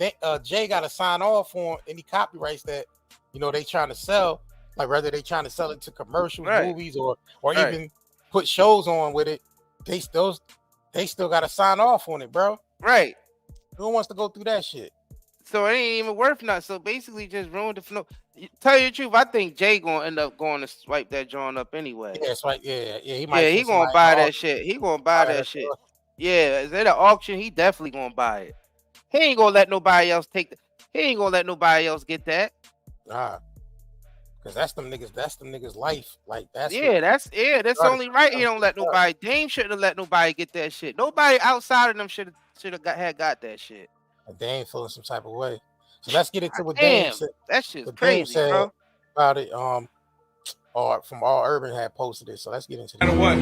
Jay got to sign off on any copyrights that they trying to sell, like whether they trying to sell it to commercials, movies, or even put shows on with it, they still got to sign off on it, bro. Right. Who wants to go through that shit? So it ain't even worth nothing. So basically, just ruined the flow. Tell you the truth, I think Jay gonna end up going to swipe that joint up anyway. Yeah, that's right. Yeah. He might. Yeah, he gonna buy that shit. He gonna buy that shit. Yeah, is it an auction? He definitely gonna buy it. He ain't gonna let nobody else take. He ain't gonna let nobody else get that. Nah, because that's them niggas' life. Like that's that's only right. He don't let nobody. Dame shouldn't have let nobody get that shit. Nobody outside of them should have got that shit. And they ain't feeling some type of way. So let's get into what Dame said. That shit's crazy, bro. About it. Or from All Urban had posted it. So let's get into that. What?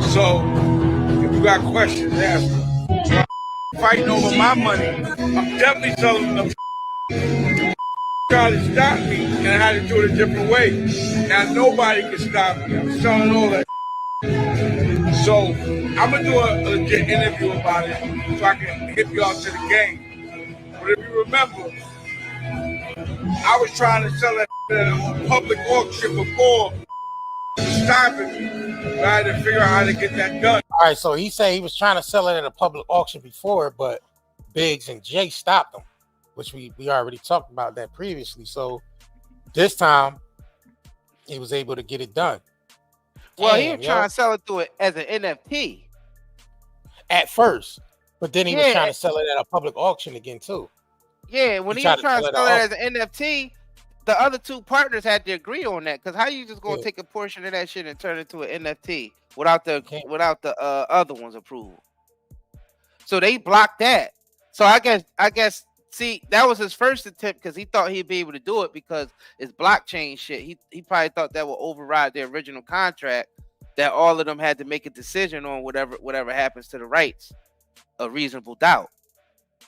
So if you got questions, ask them. Fighting over my money, I'm definitely telling them. Trying to stop me, and I had to do it a different way. Now nobody can stop me. I'm selling all that. So I'm gonna do a legit interview about it, so I can get y'all to the game. But if you remember, I was trying to sell it at a public auction before stopping me. So I had to figure out how to get that done. All right, so he said he was trying to sell it at a public auction before, but Biggs and Jay stopped him, which we already talked about that previously. So this time he was able to get it done. Well, he was trying to sell it to it as an NFT at first, but then he was trying to sell it at a public auction again too. Yeah, when he was trying to sell it as an NFT, the other two partners had to agree on that. Because how you just gonna take a portion of that shit and turn it to an NFT without the other one's approval? So they blocked that. So I guess. See, that was his first attempt because he thought he'd be able to do it because it's blockchain shit. He probably thought that would override the original contract that all of them had to make a decision on whatever happens to the rights, a reasonable doubt.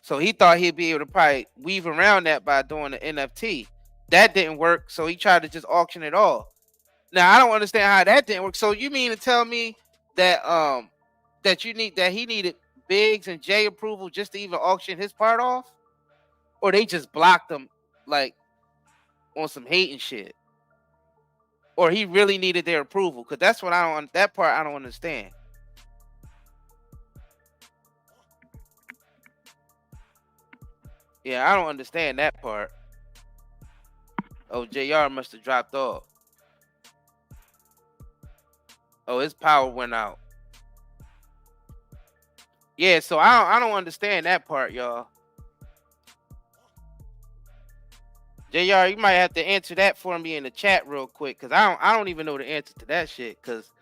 So he thought he'd be able to probably weave around that by doing the NFT. That didn't work, so he tried to just auction it all. Now I don't understand how that didn't work. So you mean to tell me that that he needed Biggs and Jay approval just to even auction his part off? Or they just blocked him like on some hating shit. Or he really needed their approval. Because that's what that part I don't understand. Yeah, I don't understand that part. Oh, JR must have dropped off. Oh, his power went out. Yeah, so I don't understand that part, y'all. JR, you might have to answer that for me in the chat real quick, because I don't even know the answer to that shit, because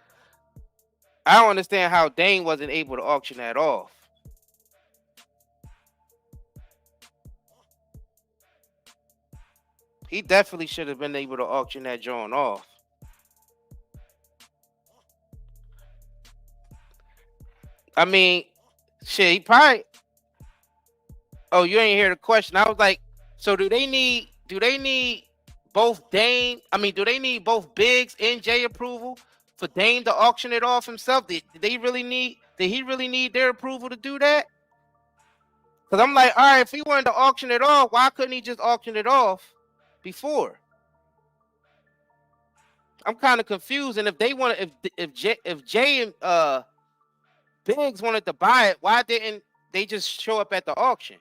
I don't understand how Dane wasn't able to auction that off. He definitely should have been able to auction that joint off. I mean, shit, he probably... Oh, you ain't hear the question. I was like, so do they need both Dame? I mean, do they need both Biggs and Jay approval for Dame to auction it off himself? Did he really need their approval to do that? Because I'm like, all right, if he wanted to auction it off, why couldn't he just auction it off before? I'm kind of confused. And if they want to, if Jay and Biggs wanted to buy it, why didn't they just show up at the auction?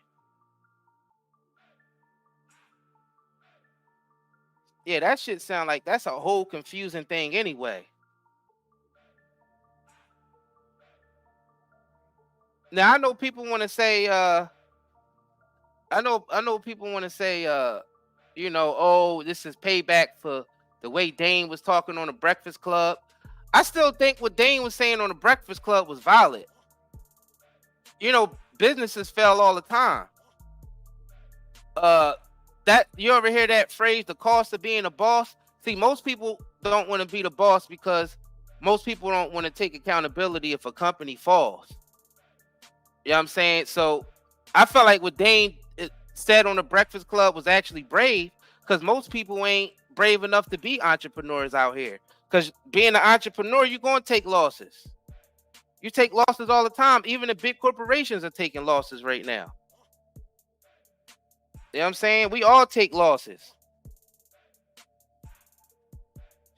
Yeah, that shit sound like that's a whole confusing thing anyway. Now I know people want to say I know people want to say oh, this is payback for the way Dane was talking on the Breakfast Club. I still think what Dane was saying on the Breakfast Club was valid. Businesses fail all the time. That you ever hear that phrase, the cost of being a boss? See, most people don't want to be the boss because most people don't want to take accountability if a company falls. You know what I'm saying? So I felt like what Dane said on the Breakfast Club was actually brave, because most people ain't brave enough to be entrepreneurs out here. Because being an entrepreneur, you're going to take losses. You take losses all the time. Even the big corporations are taking losses right now. You know what I'm saying? We all take losses.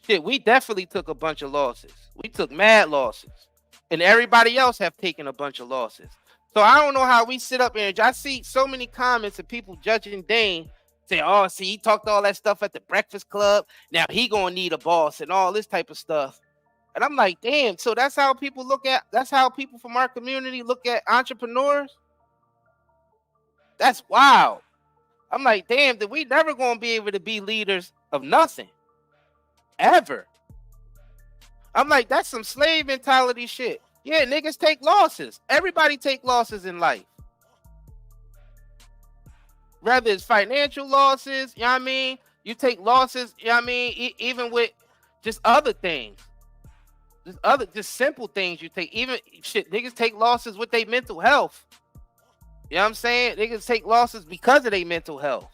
Shit, we definitely took a bunch of losses. We took mad losses. And everybody else have taken a bunch of losses. So I don't know how we sit up here. I see so many comments of people judging Dane, say, oh, see, he talked all that stuff at the Breakfast Club. Now he gonna need a boss and all this type of stuff. And I'm like, damn, so that's how people from our community look at entrepreneurs? That's wild. I'm like, damn, that we never gonna be able to be leaders of nothing. Ever. I'm like, that's some slave mentality shit. Yeah, niggas take losses. Everybody take losses in life. Whether it's financial losses, you know what I mean? You take losses, you know what I mean? Even with just other things. Just simple things you take. Even shit, niggas take losses with their mental health. You know what I'm saying? Niggas take losses because of their mental health.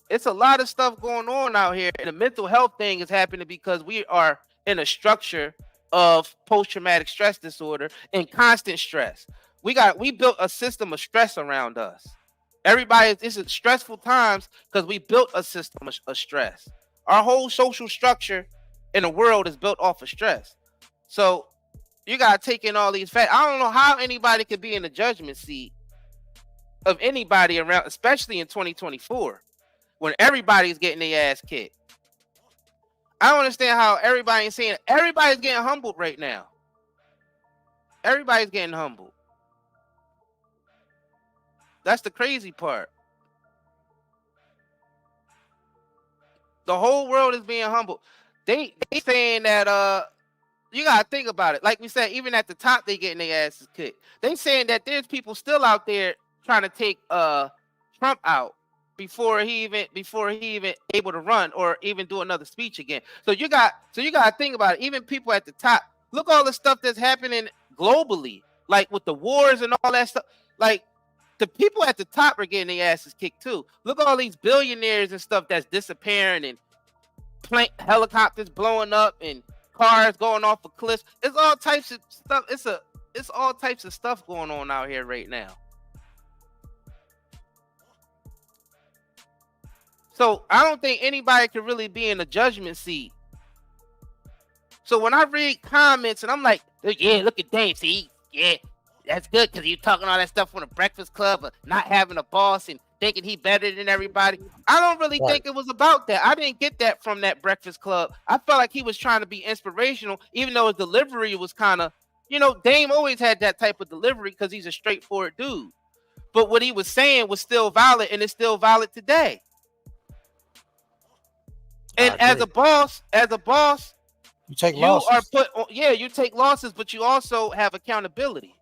It's a lot of stuff going on out here. And the mental health thing is happening because we are in a structure of post-traumatic stress disorder and constant stress. We built a system of stress around us. This is stressful times because we built a system of stress. Our whole social structure in the world is built off of stress. So you got to take in all these facts. I don't know how anybody could be in the judgment seat of anybody around, especially in 2024, when everybody's getting their ass kicked. I don't understand how everybody's getting humbled right now. Everybody's getting humbled. That's the crazy part. The whole world is being humbled. They saying that you gotta think about it. Like we said, even at the top, they getting their asses kicked. They saying that there's people still out there trying to take Trump out before he even able to run or even do another speech again. So you gotta think about it. Even people at the top, look all the stuff that's happening globally, like with the wars and all that stuff. Like the people at the top are getting their asses kicked too. Look at all these billionaires and stuff that's disappearing and helicopters blowing up and cars going off of cliffs. It's all types of stuff. It's all types of stuff going on out here right now. So I don't think anybody can really be in the judgment seat. So when I read comments and I'm like, yeah, look at Dave, see, yeah, that's good because you talking all that stuff on the Breakfast Club of not having a boss and thinking he better than everybody. I don't really think it was about that. I didn't get that from that Breakfast Club. I felt like he was trying to be inspirational, even though his delivery was kind of, Dame always had that type of delivery because he's a straightforward dude. But what he was saying was still valid, and it's still valid today. And as a boss, you take losses. You take losses, but you also have accountability.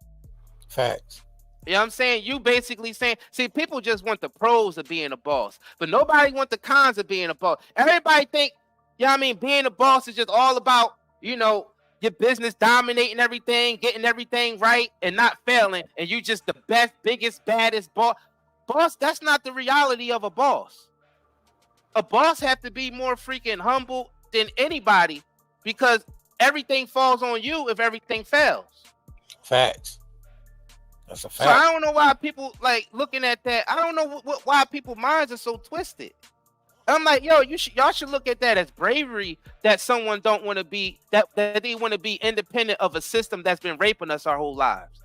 Facts. You know what I'm saying? You basically saying, see, people just want the pros of being a boss, but nobody want the cons of being a boss. Everybody think, being a boss is just all about, your business dominating everything, getting everything right and not failing, and you just the best, biggest, baddest boss. Boss, that's not the reality of a boss. A boss have to be more freaking humble than anybody because everything falls on you if everything fails. Facts. That's a fact. So I don't know why people like looking at that. I don't know why people's minds are so twisted. I'm like, yo, y'all should look at that as bravery that someone don't want to be that they want to be independent of a system that's been raping us our whole lives.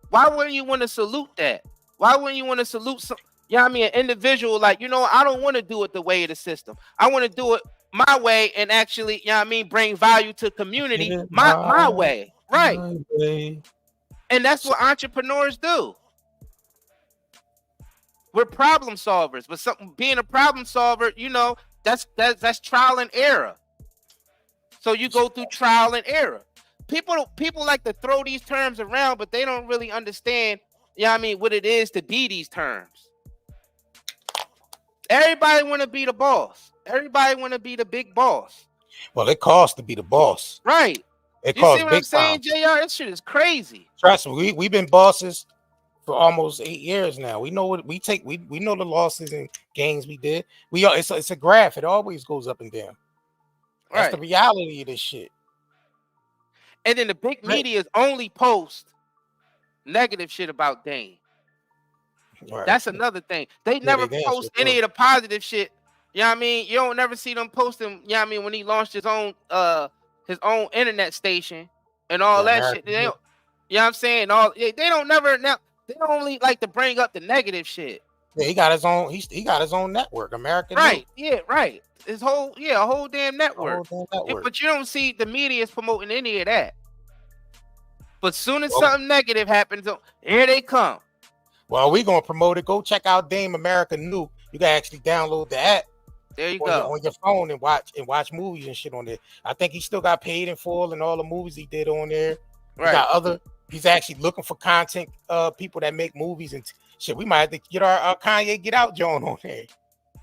Why wouldn't you want to salute that? Why wouldn't you want to salute some? An individual like, I don't want to do it the way of the system. I want to do it my way and actually, bring value to community my way. Right. My way. And that's what entrepreneurs do. We're problem solvers, but being a problem solver, you know, that's trial and error. So you go through trial and error. People like to throw these terms around, but they don't really understand, you know what I mean, what it is to be these terms. Everybody want to be the boss. Everybody want to be the big boss. Well, it costs to be the boss. Right. It you costs see what big I'm saying, time. JR? That shit is crazy. Trust me, we've been bosses for almost 8 years now. We know what we take. We know the losses and gains we did. It's a graph. It always goes up and down. That's the reality of this shit. And then the big medias only post negative shit about Dame. Right. That's another thing. They never post any of the positive shit. You know what I mean? You don't never see them posting, you know what I mean, when he launched his own internet station and all that shit. They don't, you know what I'm saying? They don't only like to bring up the negative shit. Yeah, he got his own. He got his own network, American. Right. Yeah. Right. A whole damn network. But you don't see the media is promoting any of that. But soon as something negative happens, here they come. Well, we gonna promote it. Go check out Dame America New. You can actually download the app. There you go on your phone and watch movies and shit on there. I think he still got paid in full and all the movies he did on there. Right. He's actually looking for content, people that make movies and shit. We might have to get our Kanye Get Out Joan on there.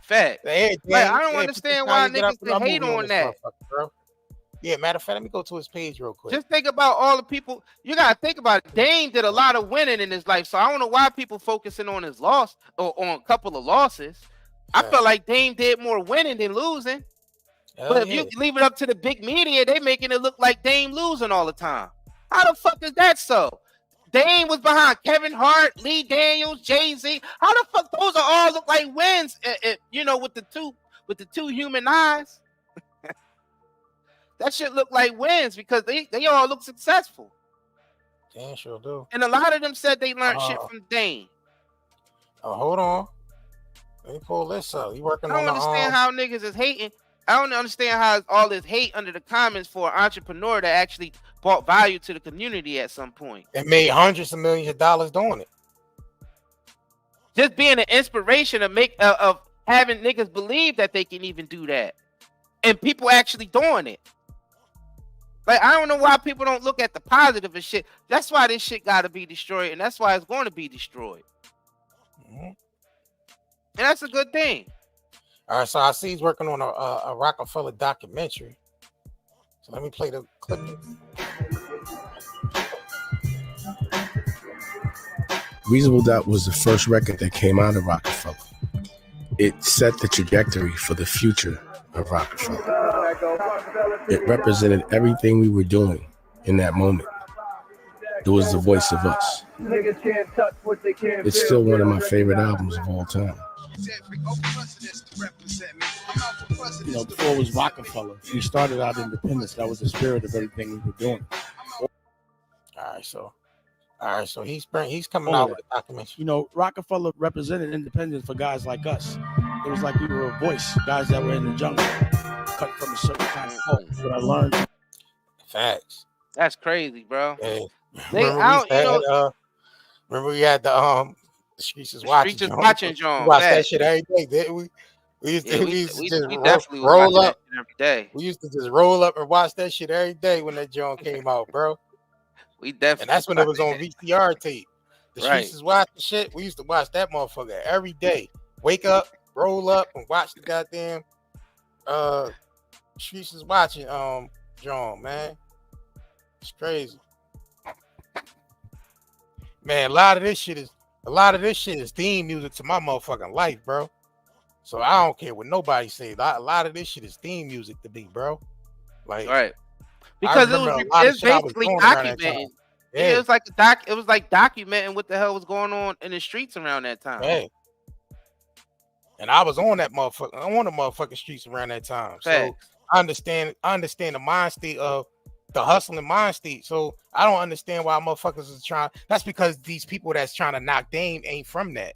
Fact. Hey, I don't understand why niggas hate on that. Bro. Yeah, matter of fact, let me go to his page real quick. Just think about all the people. You gotta think about it. Dame did a lot of winning in his life, so I don't know why people focusing on his loss or on a couple of losses. I felt like Dame did more winning than losing. But if you leave it up to the big media, they making it look like Dame losing all the time. How the fuck is that so? Dame was behind Kevin Hart, Lee Daniels, Jay-Z. How the fuck those all look like wins? You know, with the two human eyes. That shit look like wins because they all look successful. Damn, sure do. And a lot of them said they learned shit from Dame. Oh, hold on. Let me pull this up. You working on I don't understand how niggas is hating. I don't understand how all this hate under the comments for an entrepreneur that actually brought value to the community at some point. It made hundreds of millions of dollars doing it. Just being an inspiration of having niggas believe that they can even do that. And people actually doing it. Like, I don't know why people don't look at the positive and shit. That's why this shit got to be destroyed, and that's why it's going to be destroyed. Mm-hmm. And that's a good thing. All right, so I see he's working on a Roc-A-Fella documentary. So let me play the clip. Reasonable Doubt was the first record that came out of Roc-A-Fella. It set the trajectory for the future of Roc-A-Fella. It represented everything we were doing in that moment. It was the voice of us. It's still one of my favorite albums of all time. You know, before it was Roc-A-Fella, we started out independence. That was the spirit of everything we were doing. All right, so he's coming out with a documentary. You know, Roc-A-Fella represented independence for guys like us. It was like we were a voice, guys that were in the jungle, cut from a certain kind of hope. What I learned. Facts. That's crazy, bro. Hey, remember we had the Streets is Watching. Streets is Watching, John. We watched that shit every day, didn't we? We used to just roll up every day. We used to just roll up and watch that shit every day when that John came out, bro. We definitely. And that's when it was on VCR tape. The Streets is Watching shit. We used to watch that motherfucker every day. Wake up, roll up, and watch the goddamn Streets is Watching John, man. It's crazy. Man, a lot of this shit is theme music to my motherfucking life, bro. So I don't care what nobody say. A lot of this shit is theme music to me, bro. Like, right. Because it's basically documenting. Yeah. It was like documenting what the hell was going on in the streets around that time. Hey. And I was on that motherfucker, on the motherfucking streets around that time. So I understand the mind state of the hustling mind state. So I don't understand why motherfuckers is trying. That's because these people that's trying to knock Dame ain't from that.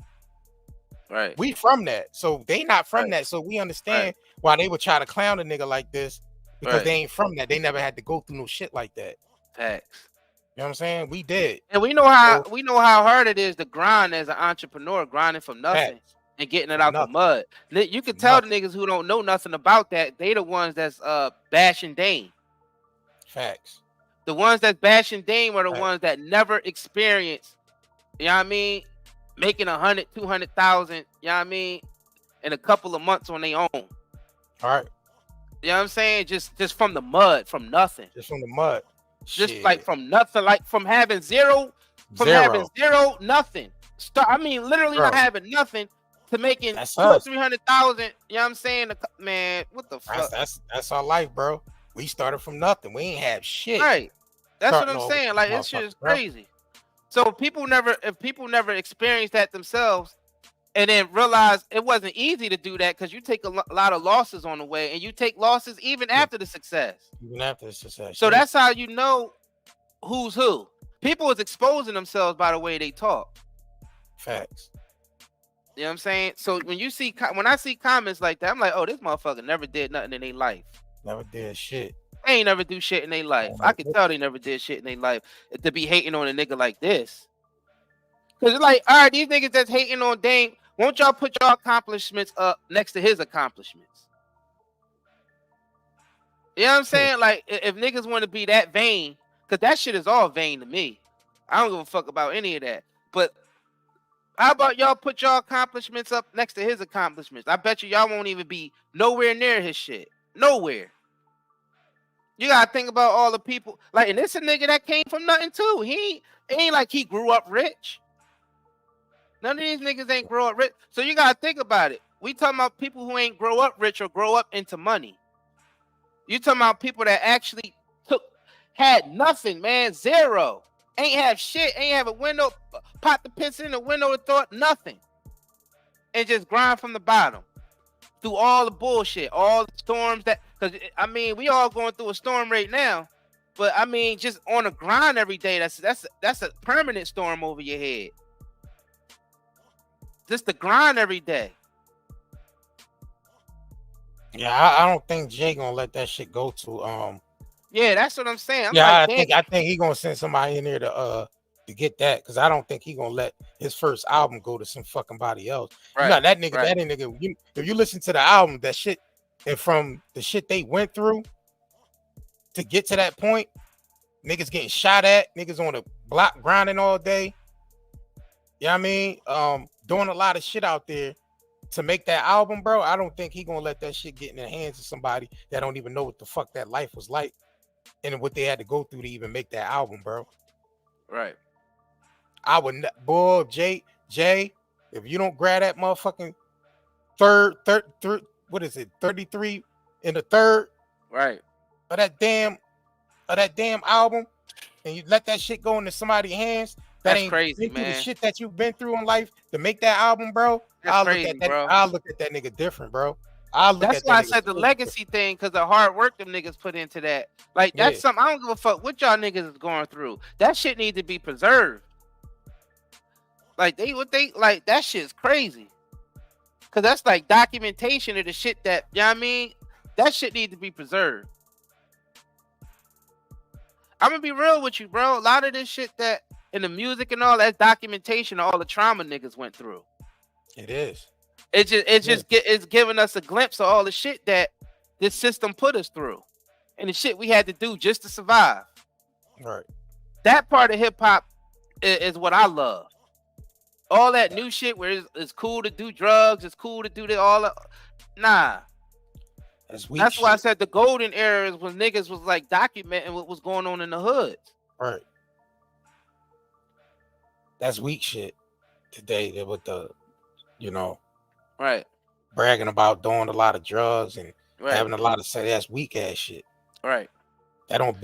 Right. We from that. So they not from that. So we understand why they would try to clown a nigga like this, because they ain't from that. They never had to go through no shit like that. Facts. know what I'm saying? We did. And we know how hard it is to grind as an entrepreneur, grinding from nothing and getting it out the mud. You can tell the niggas who don't know nothing about that, they the ones that's bashing Dame. Facts. The ones that's bashing Dame are the ones that never experienced, you know what I mean, making 100, 200,000, you know what I mean, in a couple of months on their own. All right. You know what I'm saying? Just from the mud, from nothing. Just from the mud. Just Shit. like from nothing, like from having zero, nothing. Literally not having nothing to making 200,000-300,000. You know what I'm saying? Man, what the fuck? That's our life, bro. We started from nothing. We ain't have shit. Right. That's what I'm saying. Like, this shit is crazy. So if people never experience that themselves and then realize it wasn't easy to do that, because you take a lot of losses on the way, and you take losses even after the success. Even after the success. So that's how you know who's who. People is exposing themselves by the way they talk. Facts. You know what I'm saying? So when I see comments like that, I'm like, oh, this motherfucker never did nothing in their life. Never did shit. They ain't never do shit in their life. I can tell they never did shit in their life to be hating on a nigga like this. Because it's like, all right, these niggas that's hating on Dame, won't y'all put your accomplishments up next to his accomplishments? You know what I'm saying? Like, if niggas want to be that vain, because that shit is all vain to me. I don't give a fuck about any of that. But how about y'all put your accomplishments up next to his accomplishments? I bet y'all won't even be nowhere near his shit. Nowhere. You gotta think about all the people. Like, and this a nigga that came from nothing too. It ain't like he grew up rich. None of these niggas ain't grow up rich. So you gotta think about it. We talking about people who ain't grow up rich or grow up into money. You talking about people that actually had nothing, man, zero. Ain't have shit, ain't have a window, pot to piss in, a window to thought, nothing. And just grind from the bottom. Through all the bullshit, all the storms because we all going through a storm right now. But just on a grind every day, that's a permanent storm over your head. Just the grind every day. Yeah, I don't think Jay gonna let that shit go to Yeah, that's what I'm saying. I think he gonna send somebody in there to get that, because I don't think he gonna let his first album go to some fucking body else. Right. You know, that nigga. If you listen to the album, that shit, and from the shit they went through to get to that point, niggas getting shot at, niggas on the block grinding all day. You know what I mean? Doing a lot of shit out there to make that album, bro. I don't think he gonna let that shit get in the hands of somebody that don't even know what the fuck that life was like and what they had to go through to even make that album, bro. Right. I would not, boy, Jay, if you don't grab that motherfucking third, what is it, 33 in the third, right, of that damn album, and you let that shit go into somebody's hands, that's ain't crazy, man. The shit that you've been through in life to make that album, bro. I'll look at that nigga different, bro. That's why I said the legacy thing, because the hard work them niggas put into that. Like, that's something I don't give a fuck what y'all niggas is going through. That shit need to be preserved. Like, that shit's crazy. Cause that's like documentation of the shit that, you know what I mean? That shit need to be preserved. I'm gonna be real with you, bro. A lot of this shit that in the music and all, that's documentation of all the trauma niggas went through. It is. It's giving us a glimpse of all the shit that this system put us through, and the shit we had to do just to survive. Right. That part of hip hop is what I love. All that new shit where it's cool to do drugs, it's cool to do nah. That's why I said the golden era was when niggas was like documenting what was going on in the hoods. Right. That's weak shit today with the, right, bragging about doing a lot of drugs and having a lot of that's weak ass shit. Right. That don't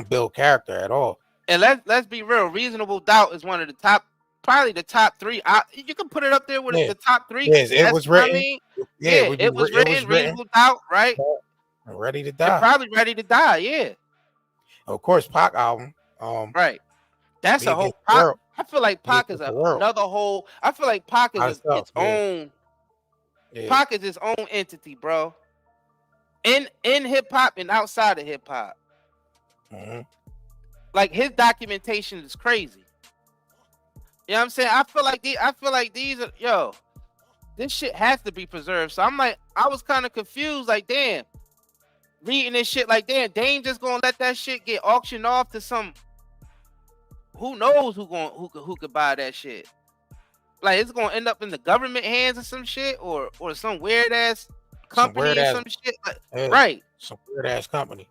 build character at all. And let's be real. Reasonable Doubt is one of the top, probably the top three. You can put it up there with the top three. Yes, it was written. It was written. Reasonable Doubt, right? Ready to Die. And probably Ready to Die. Yeah. Of course, Pac album. Right. That's a whole. Pac, I feel like Pac is another whole. I feel like Pac is its own. Yeah. Pac is its own entity, bro. In hip hop and outside of hip hop. Mm-hmm. Like his documentation is crazy. You know what I'm saying? I feel like these are this shit has to be preserved. So I'm like, I was kind of confused, like, damn, reading this shit, like, damn, Dame just gonna let that shit get auctioned off to some, who knows who could buy that shit? Like, it's gonna end up in the government hands or some shit, or some weird ass company or some shit, like, right? Some weird ass company.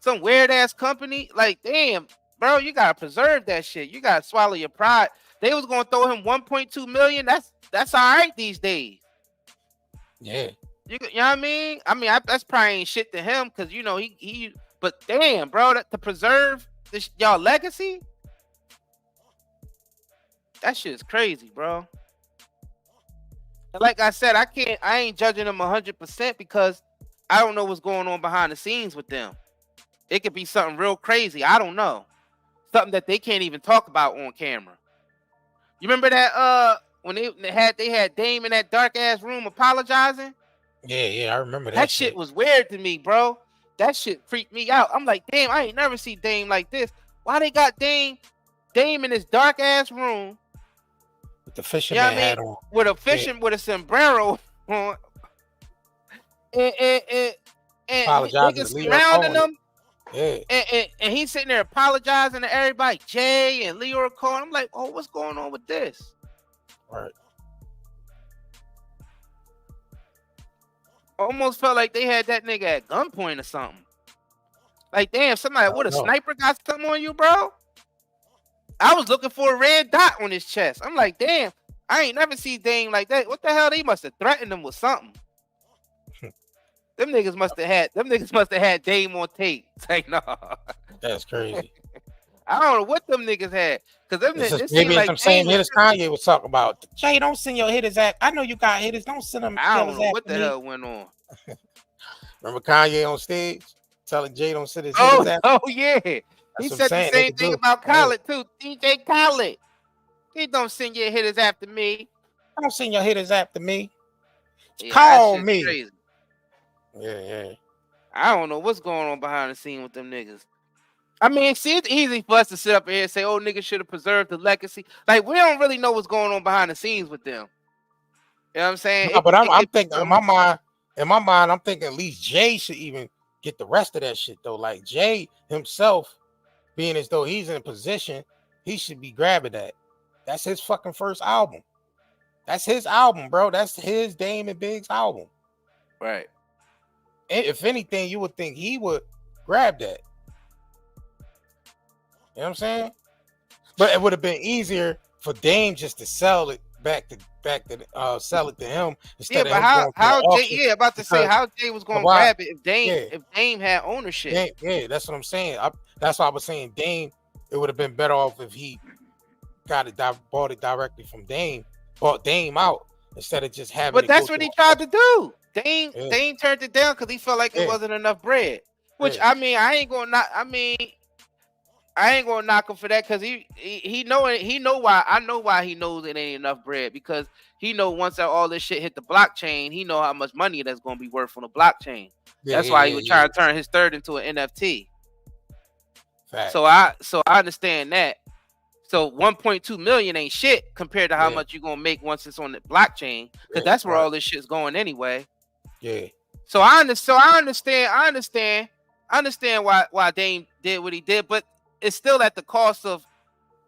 Some weird ass company. Like, damn, bro, you gotta preserve that shit. You gotta swallow your pride. They was gonna throw him 1.2 million. That's all right these days. Yeah. You know what I mean? That's probably ain't shit to him because you know he. But damn, bro, to preserve this y'all legacy, that shit is crazy, bro. And like I said, I ain't judging them 100% because I don't know what's going on behind the scenes with them. It could be something real crazy. I don't know. Something that they can't even talk about on camera. You remember that when they had Dame in that dark ass room apologizing? Yeah, I remember that. That shit was weird to me, bro. That shit freaked me out. I'm like, damn, I ain't never seen Dame like this. Why they got Dame in this dark ass room with the fisherman hat on, with a with a sombrero on, and niggas surrounding them. Yeah, and he's sitting there apologizing to everybody, Jay and Leo Cole. I'm like, oh, what's going on with this? Right. Almost felt like they had that nigga at gunpoint or something. Like, damn, somebody with a sniper got something on you, bro. I was looking for a red dot on his chest. I'm like, damn, I ain't never seen Dame like that. What the hell? They must have threatened him with something. Them niggas must have had Dame on tape. It's like, no. That's crazy. I don't know what them niggas had. Cause them niggas maybe some same hitters Kanye was talking about. Jay, don't send your hitters act. I know you got hitters. Don't send them. I don't know what the hell went on. Remember Kanye on stage telling Jay don't send his hitters act? Oh yeah. He said the same thing about Khaled too. DJ Khaled. He don't send your hitters after me. Don't send your hitters after me. Yeah, call me. Crazy. Yeah. I don't know what's going on behind the scene with them niggas. I mean, see, it's easy for us to sit up here and say, oh, niggas should have preserved the legacy. Like, we don't really know what's going on behind the scenes with them. You know what I'm saying? No, but I'm thinking in my mind, I'm thinking at least Jay should even get the rest of that shit though. Like Jay himself, being as though he's in a position, he should be grabbing that. That's his fucking first album. That's his album, bro. That's his Dame and Big's album. Right. And if anything, you would think he would grab that. You know what I'm saying? But it would have been easier for Dame just to sell it back to sell it to him instead of how Jay about to say how Jay was going to grab it if Dame had ownership. Yeah, that's what I'm saying. That's why I was saying Dame. It would have been better off if he bought it directly from Dame, bought Dame out instead of just having. But that's what he tried to do. Dame turned it down because he felt like it wasn't enough bread. Which I mean, I ain't gonna knock him for that because he know why. I know why he knows it ain't enough bread because he know once all this shit hit the blockchain, he know how much money that's gonna be worth on the blockchain. That's why he was trying to turn his third into an NFT. Fact. So I understand that. So 1.2 million ain't shit compared to how much you're gonna make once it's on the blockchain, because that's where all this shit's going anyway. Yeah. So I understand why Dame did what he did, but it's still at the cost of,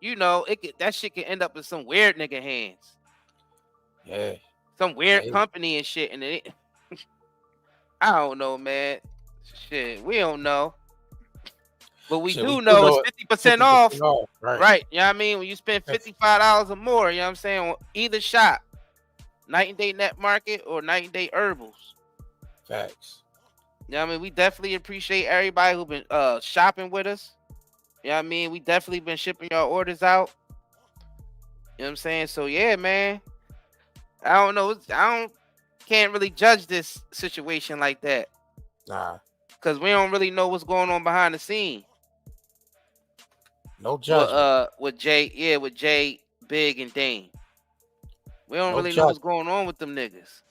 that shit can end up in some weird nigga hands. Yeah. Some weird company and shit, and I don't know, man. Shit, we don't know. But we do know it's 50% off. Right. You know what I mean? When you spend $55 or more, you know what I'm saying, on either shop, Night and Day Net Market or Night and Day Herbals. Facts. You know what I mean? We definitely appreciate everybody who been shopping with us. You know what I mean? We definitely been shipping your orders out. You know what I'm saying? So yeah, man. I don't know. Can't really judge this situation like that. Nah. Because we don't really know what's going on behind the scene. No judgment. With Jay, Big, and Dame. We don't really know what's going on with them niggas.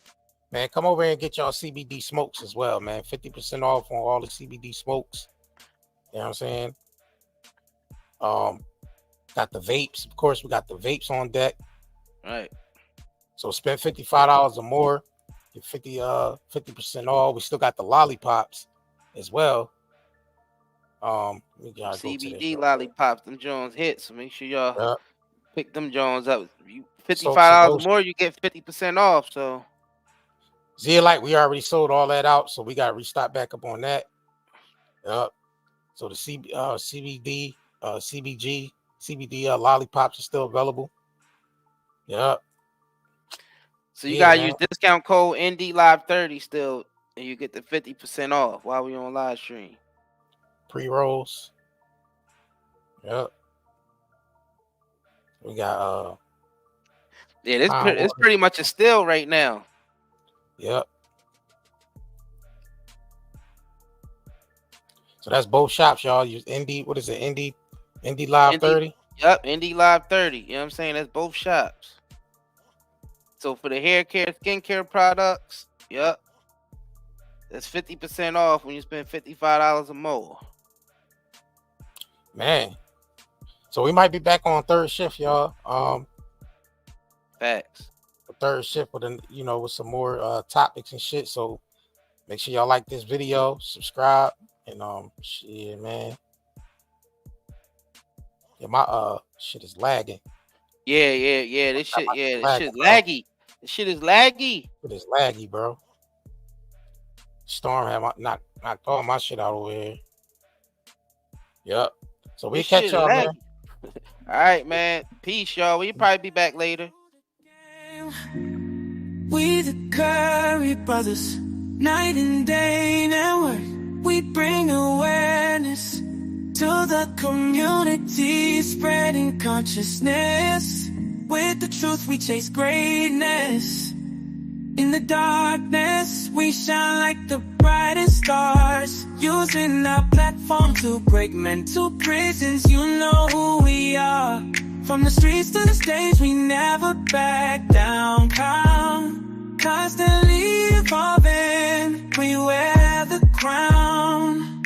Man, come over here and get y'all CBD smokes as well, man. 50% off on all the CBD smokes. You know what I'm saying? Got the vapes. Of course, we got the vapes on deck. Right. So spend $55 or more, get 50% off. We still got the lollipops as well. We gotta CBD lollipops, them Jones hit. So make sure y'all pick them Jones up. You $55 or more, you get 50% off. So Zeolite, we already sold all that out, so we got to restock back up on that. Yep. So the CBD, CBD lollipops are still available. Yep. So you gotta use discount code NDLive30 still, and you get the 50% off while we on live stream. Pre-rolls. Yep. We got it's pretty much a steal right now. Yep. So that's both shops, y'all. Use Indy. What is it? Indy Live 30. Yep, Indy Live 30. You know what I'm saying? That's both shops. So for the hair care, skin care products, yep, that's 50% off when you spend $55 or more. Man, so we might be back on third shift, y'all. Facts. Third shift with with some more topics and shit. So make sure y'all like this video, subscribe, and shit, man. Yeah, my shit is lagging. Yeah. This shit is laggy. This shit is laggy. It is laggy, bro. Storm had knocked all my shit out over here. Yep. So we catch y'all, man. All right, man. Peace, y'all. We'll probably be back later. We the Curry brothers, night and day network. We bring awareness to the community, spreading consciousness. With the truth, we chase greatness. In the darkness, we shine like the brightest stars. Using our platform to break mental prisons. You know who we are. From the streets to the stage, we never back down. Constantly evolving, we wear the crown.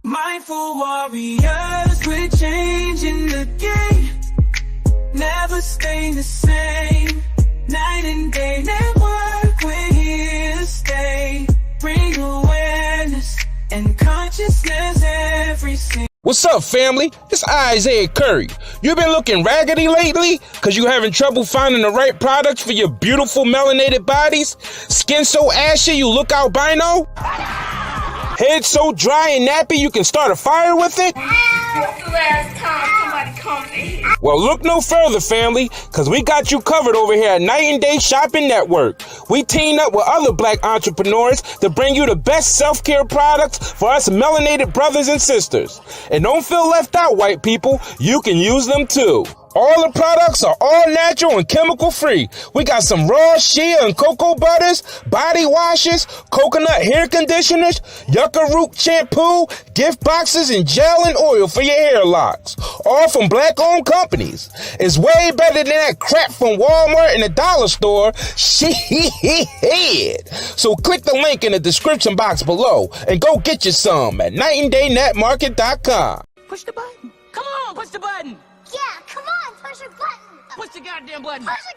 Mindful warriors, we're changing the game. Never staying the same. Night and day network, we're here to stay. Bring awareness and consciousness every single. What's up, family? It's Isaiah Curry. You been looking raggedy lately? Cause you having trouble finding the right products for your beautiful melanated bodies? Skin so ashy you look albino? Head so dry and nappy you can start a fire with it? Last time somebody come in. Well, look no further, family, because we got you covered over here at Night and Day Shopping Network. We teamed up with other black entrepreneurs to bring you the best self-care products for us melanated brothers and sisters. And don't feel left out, white people. You can use them too. All the products are all natural and chemical free. We got some raw shea and cocoa butters, body washes, coconut hair conditioners, yucca root shampoo, gift boxes, and gel and oil for your hair locks. All from black-owned companies. It's way better than that crap from Walmart and the dollar store. Shit. So click the link in the description box below and go get you some at nightanddayNetmarket.com. Push the button. Come on, push the button. Yeah, come on, push your button. Push the goddamn button. Push the